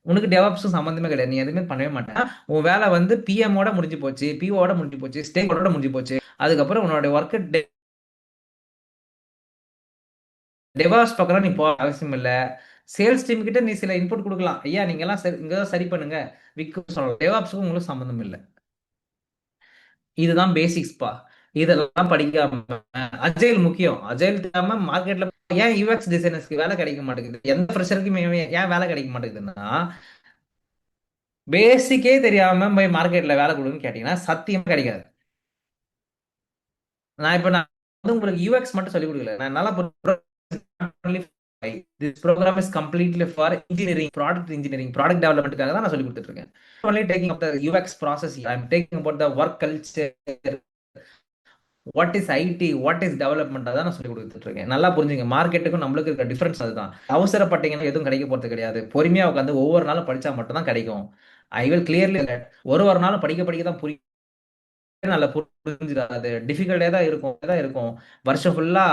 உனக்கு டெவாப்ஸும் சம்மந்தமே கிடையாது. நீ எதுவுமே பண்ணவே மாட்டேன். உன் வேலை வந்து பிஎம்மோட முடிஞ்சு போச்சு, பிஓட முடிஞ்சு போச்சு, ஸ்டேக்கோட முடிஞ்சு போச்சு. அதுக்கப்புறம் உன்னோட ஒர்க்கு டெவாப்ஸ் பக்கம் நீ போக அவசியம் இல்லை. சேல்ஸ் டீம் கிட்ட நீ சில இன்புட் கொடுக்கலாம். ஐயா நீங்க எல்லாம் இங்க சரி பண்ணுங்க, விக்கு சொல்லலாம். டெவாப்ஸுக்கும் உங்களுக்கு சம்மந்தம் இல்லை. இதுதான் பேசிக்ஸ்பா. இதெல்லாம் படிக்காம அஜைல் முக்கியம். அஜைல் தெரியாம மார்க்கெட்ல ஏன் யூஎக்ஸ் டிசைனர்ஸ்க்கு வேலை கிடைக்க மாட்டேங்குது, எந்த ஃப்ரெஷருக்குமே ஏன் வேலை கிடைக்க மாட்டேங்குதுன்னா, பேசிக்கே தெரியாம போய் மார்க்கெட்ல வேலை கொடுன்னு கேட்டீங்கன்னா சத்தியமா கிடைக்காது. நான் வந்து உங்களுக்கு யூஎக்ஸ் மட்டும் சொல்லிக் கொடுக்கல, நான் நல்லா this program is completely for engineering, product developmentக்காக தான் நான் சொல்லி கொடுத்துட்டு இருக்கேன். Only taking up the UX process, I'm taking about the work culture, what is IT, what is development, தான் நான் சொல்லி கொடுத்துட்டு இருக்கேன். நல்லா புரிஞ்சுங்க, மார்க்கெட்டுக்கும் நம்மளுக்கு இருக்க டிஃபரன்ஸ் அதுதான். அவசரப்பட்டீங்கன்னா எதுவும் கிடைக்க போறது கிடையாது. பொறுமையா உட்காந்து ஒவ்வொரு நாளும் படிச்சா மட்டும் தான் கிடைக்கும். ஐ வில் கிளியர்லி ஒரு நாளும் படிக்க படிக்க தான் புரியும். நல்லா புரிஞ்சிடாது, டிஃபிகல்ட்டே தான் இருக்கும். வருஷம் ஃபுல்லா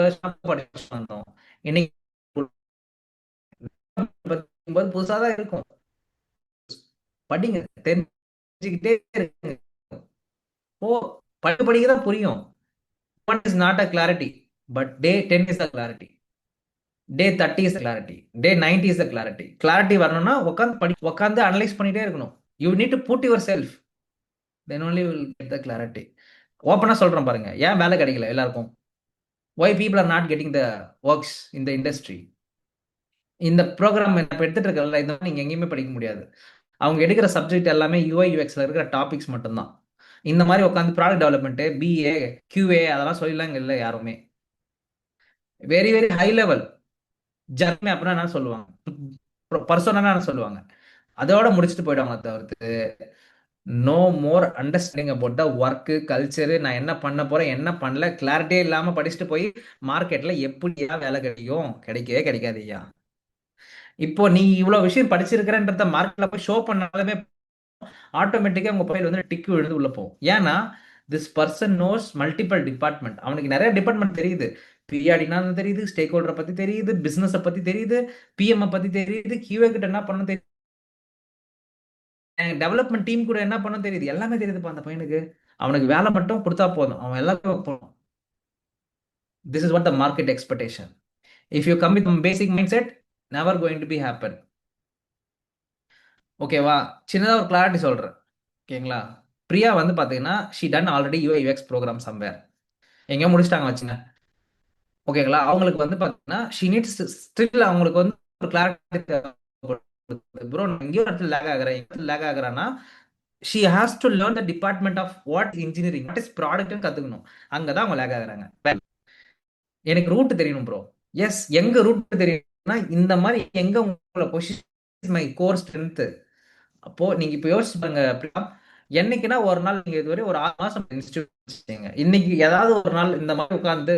வருஷம் படிச்சு வந்தோம். இன்னைக்கு புதுசா தான் இருக்கும். படிங்க, தெரிஞ்சுக்கிட்டே இருக்குங்க. ஓ, படிக்க படிக்க தான் புரியும். One is not a clarity, but day 10 is the clarity. Day 30 is the clarity. Day 90 is the clarity. Clarity வரணும்னா உட்காந்து அனலைஸ் பண்ணிட்டே இருக்கணும். You need to put yourself. Then only you will get the clarity. ஓப்பனா சொல்றேன் பாருங்க, ஏன் வேலை கிடைக்கல எல்லாருக்கும்? Why people are not getting the works in the industry? இந்த ப்ரோக்ராம் இப்போ எடுத்துட்டு இருக்கல, இதை நீங்க எங்கேயுமே படிக்க முடியாது. அவங்க எடுக்கிற சப்ஜெக்ட் எல்லாமே யூஐ யூஎக்ஸ்ல இருக்கிற டாபிக்ஸ் மட்டும்தான். இந்த மாதிரி உட்காந்து ப்ராடக்ட் டெவலப்மெண்ட், பிஏ, கியூஏ அதெல்லாம் சொல்லலாம் இல்லை யாருமே. வெரி வெரி ஹை லெவல் ஜர்மே அப்படின்னா என்ன சொல்லுவாங்க, பர்சனா என்ன சொல்லுவாங்க, அதோட முடிச்சுட்டு போயிடுவாங்க. தவிர்த்து no more understanding about the work culture, நான் என்ன பண்ண போறேன் என்ன பண்ணல, கிளாரிட்டியே இல்லாம படிச்சுட்டு போய் மார்க்கெட்ல எப்படியா வேலை கிடைக்கும்? கிடைக்கவே கிடைக்காது ஐயா. இப்போ நீ இவ்வளவு விஷயம் படிச்சிருக்கிறன்றத மார்க்கெட்ல போய் ஷோ பண்ணாலுமே ஆட்டோமேட்டிக்கா உங்க ப்ரொஃபைல் வந்து டிக் விழுந்து உள்ள போகும். ஏன்னா this person knows multiple department, அவனுக்கு நிறைய டிபார்ட்மெண்ட் தெரியுது. பிஆடினா தெரியுது, ஸ்டேக் ஹோல்டரை பத்தி தெரியுது, பிசினஸ் பத்தி தெரியுது, பிஎம் பத்தி தெரியுது, கியூஏ கிட்ட என்ன பண்ண தெரியுது, டெவலப்மெண்ட் டீம் கூட என்ன பண்ண தெரியுது, எல்லாமே தெரியுதுப்பா அந்த பையனுக்கு. அவனுக்கு வேலை மட்டும் கொடுத்தா போதும், அவன் எல்லாமே போகணும். This is what the market expectation. If you come with basic mindset, never going to be happen. ஓகேவா? சின்னதாக ஒரு கிளாரிட்டி சொல்றேன், ஓகேங்களா? பிரியா வந்து பாத்தீங்கன்னா she done already UI UX program somewhere, எங்கேயோ முடிச்சிட்டாங்க வச்சுங்க. ஓகேங்களா? அவங்களுக்கு வந்து பாத்தீங்கன்னா ஷி நீட்ஸ் ஸ்டில் அவங்களுக்கு வந்து ஒரு கிளாரிட்டி தேவைப்படுது. ப்ரோ நான் எங்கேயோ இடத்துல லேக் ஆகுறேன்னா she has to learn the department of what engineering, what is ப்ராடக்ட்னு கத்துக்கணும். அங்கதான் அவங்க லேக் ஆகுறாங்க. எனக்கு ரூட் தெரியணும் ப்ரோ. எஸ், எங்க ரூட் தெரியும்னா இந்த மாதிரி எங்க உங்களை பொசிஷன் மை கோர் ஸ்ட்ரென்த். அப்போ நீங்க இப்ப யோசிச்சு பாருங்க, என்னைக்குன்னா ஒரு நாள் நீங்க இதுவரை ஒரு 6 மாசம் இன்ஸ்டியூட், இன்னைக்கு ஏதாவது ஒரு நாள் இந்த மாதிரி உட்காந்து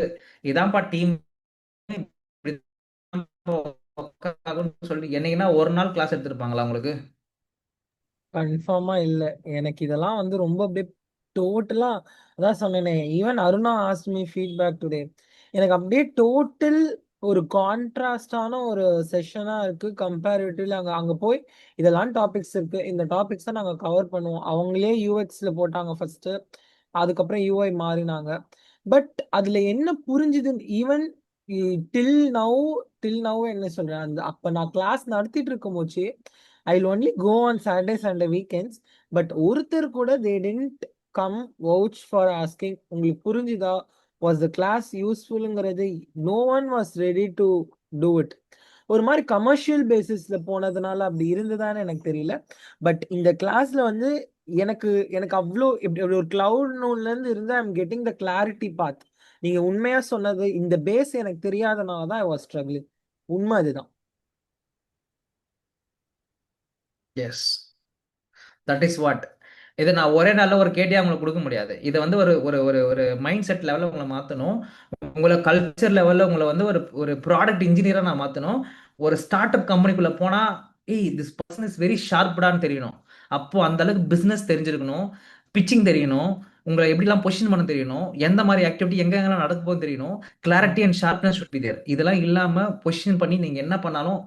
இதான்ப்பா டீம் சொல்லி என்னைக்குன்னா ஒரு நாள் கிளாஸ் எடுத்திருப்பாங்களா உங்களுக்கு? கன்ஃபார்மா இல்ல. எனக்கு இதெல்லாம் வந்து ரொம்ப அப்படியே டோட்டலா, அதான் சொன்னேனே, even Aruna ask me feedback today. எனக்கு அப்படியே டோட்டல் ஒரு கான்ட்ராஸ்டான ஒரு செஷனா இருக்கு. கம்பேரிட்டிவ்ல அங்க அங்க போய் இதெல்லாம் டாபிக்ஸ் இருக்கு, இந்த டாபிக்ஸ் தான் நாங்க கவர் பண்ணுவோம். அவங்களே யூஎக்ஸ்ல போட்டாங்க ஃபர்ஸ்ட், அதுக்கப்புறம் யூஐ மாறினாங்க. பட் அதுல என்ன புரிஞ்சுது, even till now till now என்ன சொல்றேன், அந்த அப்ப நான் கிளாஸ் நடத்திட்டு இருக்கும் போச்சு, I will only go on Saturdays and weekends. But ஒருத்தர் கூட they tend come vouch for asking உங்களுக்கு புரிஞ்சுதா, வாஸ் த கிளாஸ் யூஸ்ஃபுல்ங்கிறது. No one was ready to do it. ஒரு மாதிரி கமர்ஷியல் பேசிஸ்ல போனதுனால அப்படி இருந்ததான்னு எனக்கு தெரியல. பட் இந்த கிளாஸ்ல வந்து எனக்கு எனக்கு அவ்வளோ இப்படி ஒரு கிளவுட் நோன்ல இருந்து இருந்து ஐம் கெட்டிங் த கிளாரிட்டி பாத். நீங்க உண்மையா சொன்னது, இந்த பேஸ் எனக்கு தெரியாதனால தான் ஐ வாஸ் ஸ்ட்ரகிளிங். உண்மை அதுதான். Yes, that is what. இதை நான் ஒரே நாளில் ஒரு கேட்டியாக உங்களுக்கு கொடுக்க முடியாது. இதை வந்து ஒரு ஒரு ஒரு ஒரு மைண்ட் செட் லெவலில் உங்களை மாற்றணும். உங்களை கல்ச்சர் லெவலில் உங்களை வந்து ஒரு ஒரு ப்ராடக்ட் இன்ஜினியராக நான் மாற்றணும். ஒரு ஸ்டார்ட் அப் கம்பெனிக்குள்ளே போனால் திஸ் பர்சன் இஸ் வெரி ஷார்ப்டான்னு தெரியணும். அப்போது அந்த அளவுக்கு பிஸ்னஸ் தெரிஞ்சிருக்கணும், பிச்சிங் தெரியணும், உங்களை எப்படிலாம் பொசிஷன் பண்ண தெரியணும், எந்த மாதிரி ஆக்டிவிட்டி எங்கெங்கெல்லாம் நடக்க போகுது தெரியணும். Clarity and sharpness should be there. இதெல்லாம் இல்லாமல் பொசிஷன் பண்ணி நீங்கள் என்ன பண்ணாலும்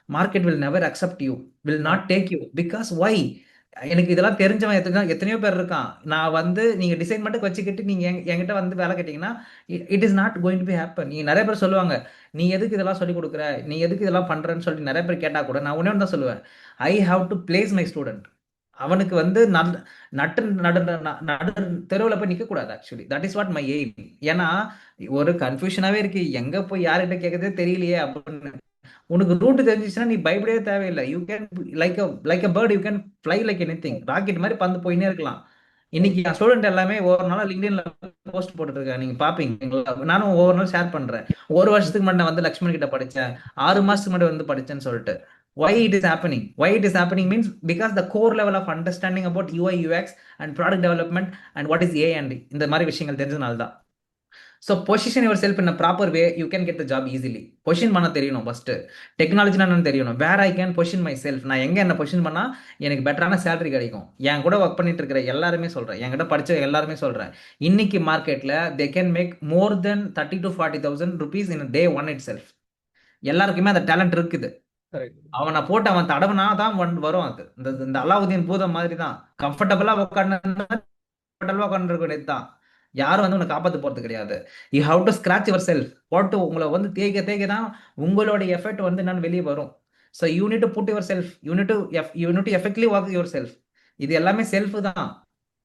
market will never accept you, will not take you. Because why? எனக்கு இதெல்லாம் தெரிஞ்சவன் எத்தனையோ பேர் இருக்கான். நான் வந்து நீங்க டிசைன் மட்டும் வச்சுக்கிட்டு நீங்க என்கிட்ட வந்து வேலை கேட்டீங்கன்னா it is not going to be happen. நீங்க நிறைய பேர் சொல்லுவாங்க, நீ எதுக்கு இதெல்லாம் சொல்லி கொடுக்குற, நீ எதுக்கு இதெல்லாம் பண்றேன்னு சொல்லி நிறைய பேர் கேட்டா கூட நான் ஒன்னே தான் சொல்லுவேன், ஐ have to place my student. அவனுக்கு வந்து நல்ல நட்டு நடு நடு தெருவில் போய் நிக்க கூடாது. Actually that is what my aim. ஏன்னா ஒரு கன்ஃபியூஷனாவே இருக்கு, எங்க போய் யார்கிட்ட கேட்கறதே தெரியலையே அப்படின்னு. உனக்கு ரூட் தெரிஞ்சிச்சுன்னா நீ பயப்படவே தேவையில்லை. You can like a bird, you can fly like anything. Rocket மாதிரி பந்து போயினே இருக்கலாம். இன்னைக்கு என் ஸ்டூடெண்ட் எல்லாமே ஒவ்வொரு நாளும் லிங்க்டின்ல போஸ்ட் போட்டுட்டு இருக்காங்க, நீங்க பாப்பீங்க. நானும் ஒவ்வொரு நாள் ஷேர் பண்றேன். ஒரு வருஷத்துக்கு முன்னாடி நான் வந்து லக்ஷ்மண் கிட்ட படிச்சேன், 6 மாசத்துக்கு முன்னாடி வந்து படிச்சேன்னு சொல்லிட்டு. why it is happening why it is happening means because the core level of understanding about UI UX and product development and what is AI and இந்த மாதிரி விஷயங்கள் தெரிஞ்சதுனால தான். So position yourself in proper way, you can get the job easily. Position பண்ண தெரியணும் ஃபர்ஸ்ட். டெக்னாலஜினா என்னன்னு தெரியணும். Where I can position myself, நான் எங்க என்ன பொசிஷன் பண்ணா எனக்கு பெட்டரான சேலரி கிடைக்கும். என் கூட ஒர்க் பண்ணிட்டு இருக்கிற எல்லாருமே சொல்றேன், என்கிட்ட படிச்ச எல்லாருமே சொல்றேன், இன்னைக்கு மார்க்கெட்ல they can make more than 30,000 to 40,000 rupees in a day one itself. எல்லாருக்குமே அந்த டேலண்ட் இருக்குது. Correct. அவனை போட்டு அவன் தடவுனா தான் வரும். அது இந்த அலாவுதீன் பூதம் மாதிரி தான். கம்ஃபர்டபுளா உட்காந்துருக்க வேண்டியது தான். யாரும் வந்து உன்னை காப்பாத்து போறது கிடையாது. You have to scratch yourself. போட்டு உங்களை வந்து தேய்க்க தேய்க்க தான் உங்களோட எஃபெக்ட் வந்து என்னன்னு வெளியே வரும். So you need to put yourself, you need to effectively work yourself. இது எல்லாமே செல்ஃப் தான்.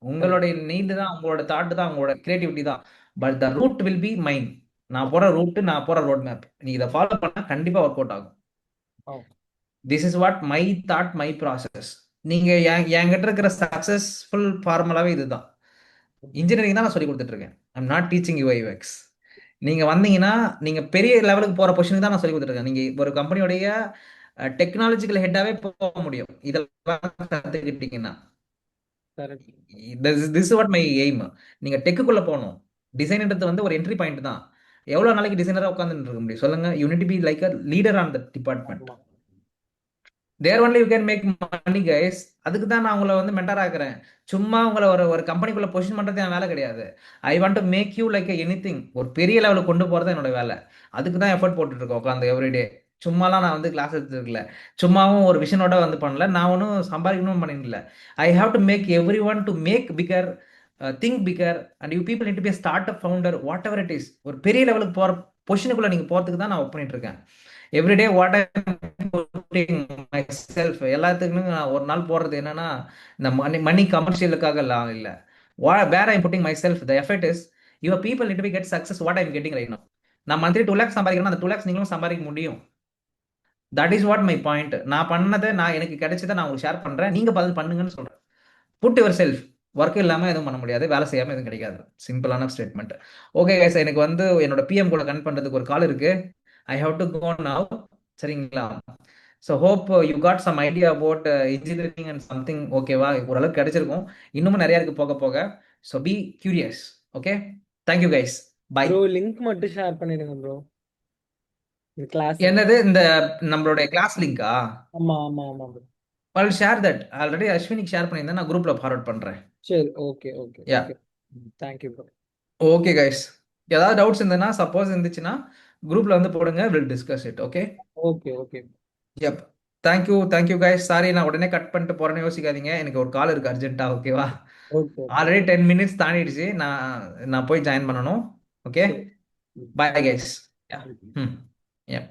உங்களுடைய நீடு தான், உங்களோட தாட் தான், உங்களோட கிரியேட்டிவிட்டி தான். But the route will be mind. நான் போற ரூட், நான் போற ரோட் மேப், நீ இதை ஃபாலோ பண்ணா கண்டிப்பா ஒர்க் அவுட் ஆகும். Oh. This is what my thought, my process. நீங்க என்கிட்ட இருக்கிற சக்சஸ்ஃபுல் ஃபார்முலாவே இதுதான். இன்ஜினியரிங் தான் நான் சொல்லி கொடுத்துட்டு இருக்கேன். I'm not teaching UI UX. நீங்க வந்தீங்கன்னா நீங்க பெரிய லெவலுக்கு போற பொசிஷனுக்கு தான் நான் சொல்லி கொடுத்துட்டு இருக்கேன். நீங்க ஒரு கம்பெனியோடைய டெக்னாலஜிக்கல் ஹெட்டாவே போக முடியும் இதெல்லாம் கத்துக்கிட்டீங்கன்னா. Correct. This what my aim. நீங்க டெக்குக்குள்ள போகணும். டிசைன்ன்றது வந்து ஒரு என்ட்ரி பாயிண்ட் தான். எவ்வளவு நாளைக்கு டிசைனரா உட்காந்துட்டு இருக்க முடியும் சொல்லுங்க? You need be like a leader on the department. ஆமா. There only you can make money guys. அதுக்கு தான் நான் உங்களை வந்து மென்டர் ஆக்குறேன். சும்மா உங்களை ஒரு கம்பெனிக்குள்ள பொசிஷன் பண்றது என் வேலை கிடையாது. I want to make you like anything. ஒரு பெரிய லெவலுக்கு கொண்டு போறது என்னோட வேலை. அதுக்கு தான் எஃபர்ட் போட்டுட்டு இருக்கோம் உட்காந்து எவ்ரிடே. சும்மாலாம் நான் வந்து கிளாஸ் எடுத்துருக்கல, சும்மாவும் ஒரு விஷனோட வந்து பண்ணல, நான் ஒன்றும் சம்பாதிக்கணும் பண்ணிடல. I have to make everyone to make figure, think figure, and you people need to be startup founder, whatever it is. ஒரு பெரிய லெவலுக்கு போற பொசிஷனுக்குள்ள நீங்க போறதுக்கு தான் நான் ஒர்க் பண்ணிட்டு இருக்கேன். Everyday what my self. எல்லாத்துக்குமே நான் ஒரு நாள் போடுறது என்னன்னா, இந்த மணி கமர்ஷியலுக்காக எல்லாம் இல்லை. Where I'm putting myself, the effort is your people need to be get success what I'm getting right now. நான் மந்த்லி 2 lakhs சம்பாதிக்கிறேன், அந்த 2 lakhs நீங்களும் சம்பாதிக்க முடியும். That is what my point. நான் பண்ணதை, நான் எனக்கு கிடைச்சதை நான் உங்களுக்கு ஷேர் பண்றேன், நீங்க பதில் பண்ணுங்கன்னு சொல்றேன். Put your self. ஒர்க் இல்லாம எதுவும் பண்ண முடியாது, வேலை செய்யாம எதுவும் கிடைக்காது. சிம்பிளான ஸ்டேட்மெண்ட். ஓகே கைஸ், எனக்கு வந்து என்னோட பிஎம் கூட கனெக்ட் பண்றதுக்கு ஒரு கால் இருக்கு. I have to go now. சரிங்களா? So hope you got some idea about engineering and something. ஓகேவா? ஓரளவுக்கு கிடைச்சிருக்கும். இன்னமும் நிறைய இருக்கு போக போக. So be curious. Okay, thank you guys, bye. Bro link மட்டும் ஷேர் பண்ணிடுங்க ப்ரோ, இந்த கிளாஸ். என்னது? இந்த நம்மளுடைய கிளாஸ் லிங்கா? ஆமா ஆமா ஆமா bro. I'll share that. Already அஸ்வினிக்கு ஷேர் பண்ணியிருந்தேன், நான் குரூப்ல ஃபார்வர்ட் பண்றேன். சரி, okay okay yeah, okay. Thank you bro. Okay guys, ஏதாவது டவுட்ஸ் இருந்ததுன்னா, சப்போஸ் இருந்துச்சுன்னா குரூப்ல வந்து போடுங்க, will discuss it. Okay, okay okay. Yup. Thank you guys. Sorry, நான் உடனே கட் பண்ணிட்டு போறேன்னு யோசிக்காதீங்க, எனக்கு ஒரு கால் இருக்கு அர்ஜென்ட்டா. ஓகேவா? Okay okay. ஆல்ரெடி 10 minutes தாண்டிடுச்சு. நான் போய் ஜாயின் பண்ணணும். ஓகே, சரி. Bye guys. Yeah, thank you. Hmm, yup.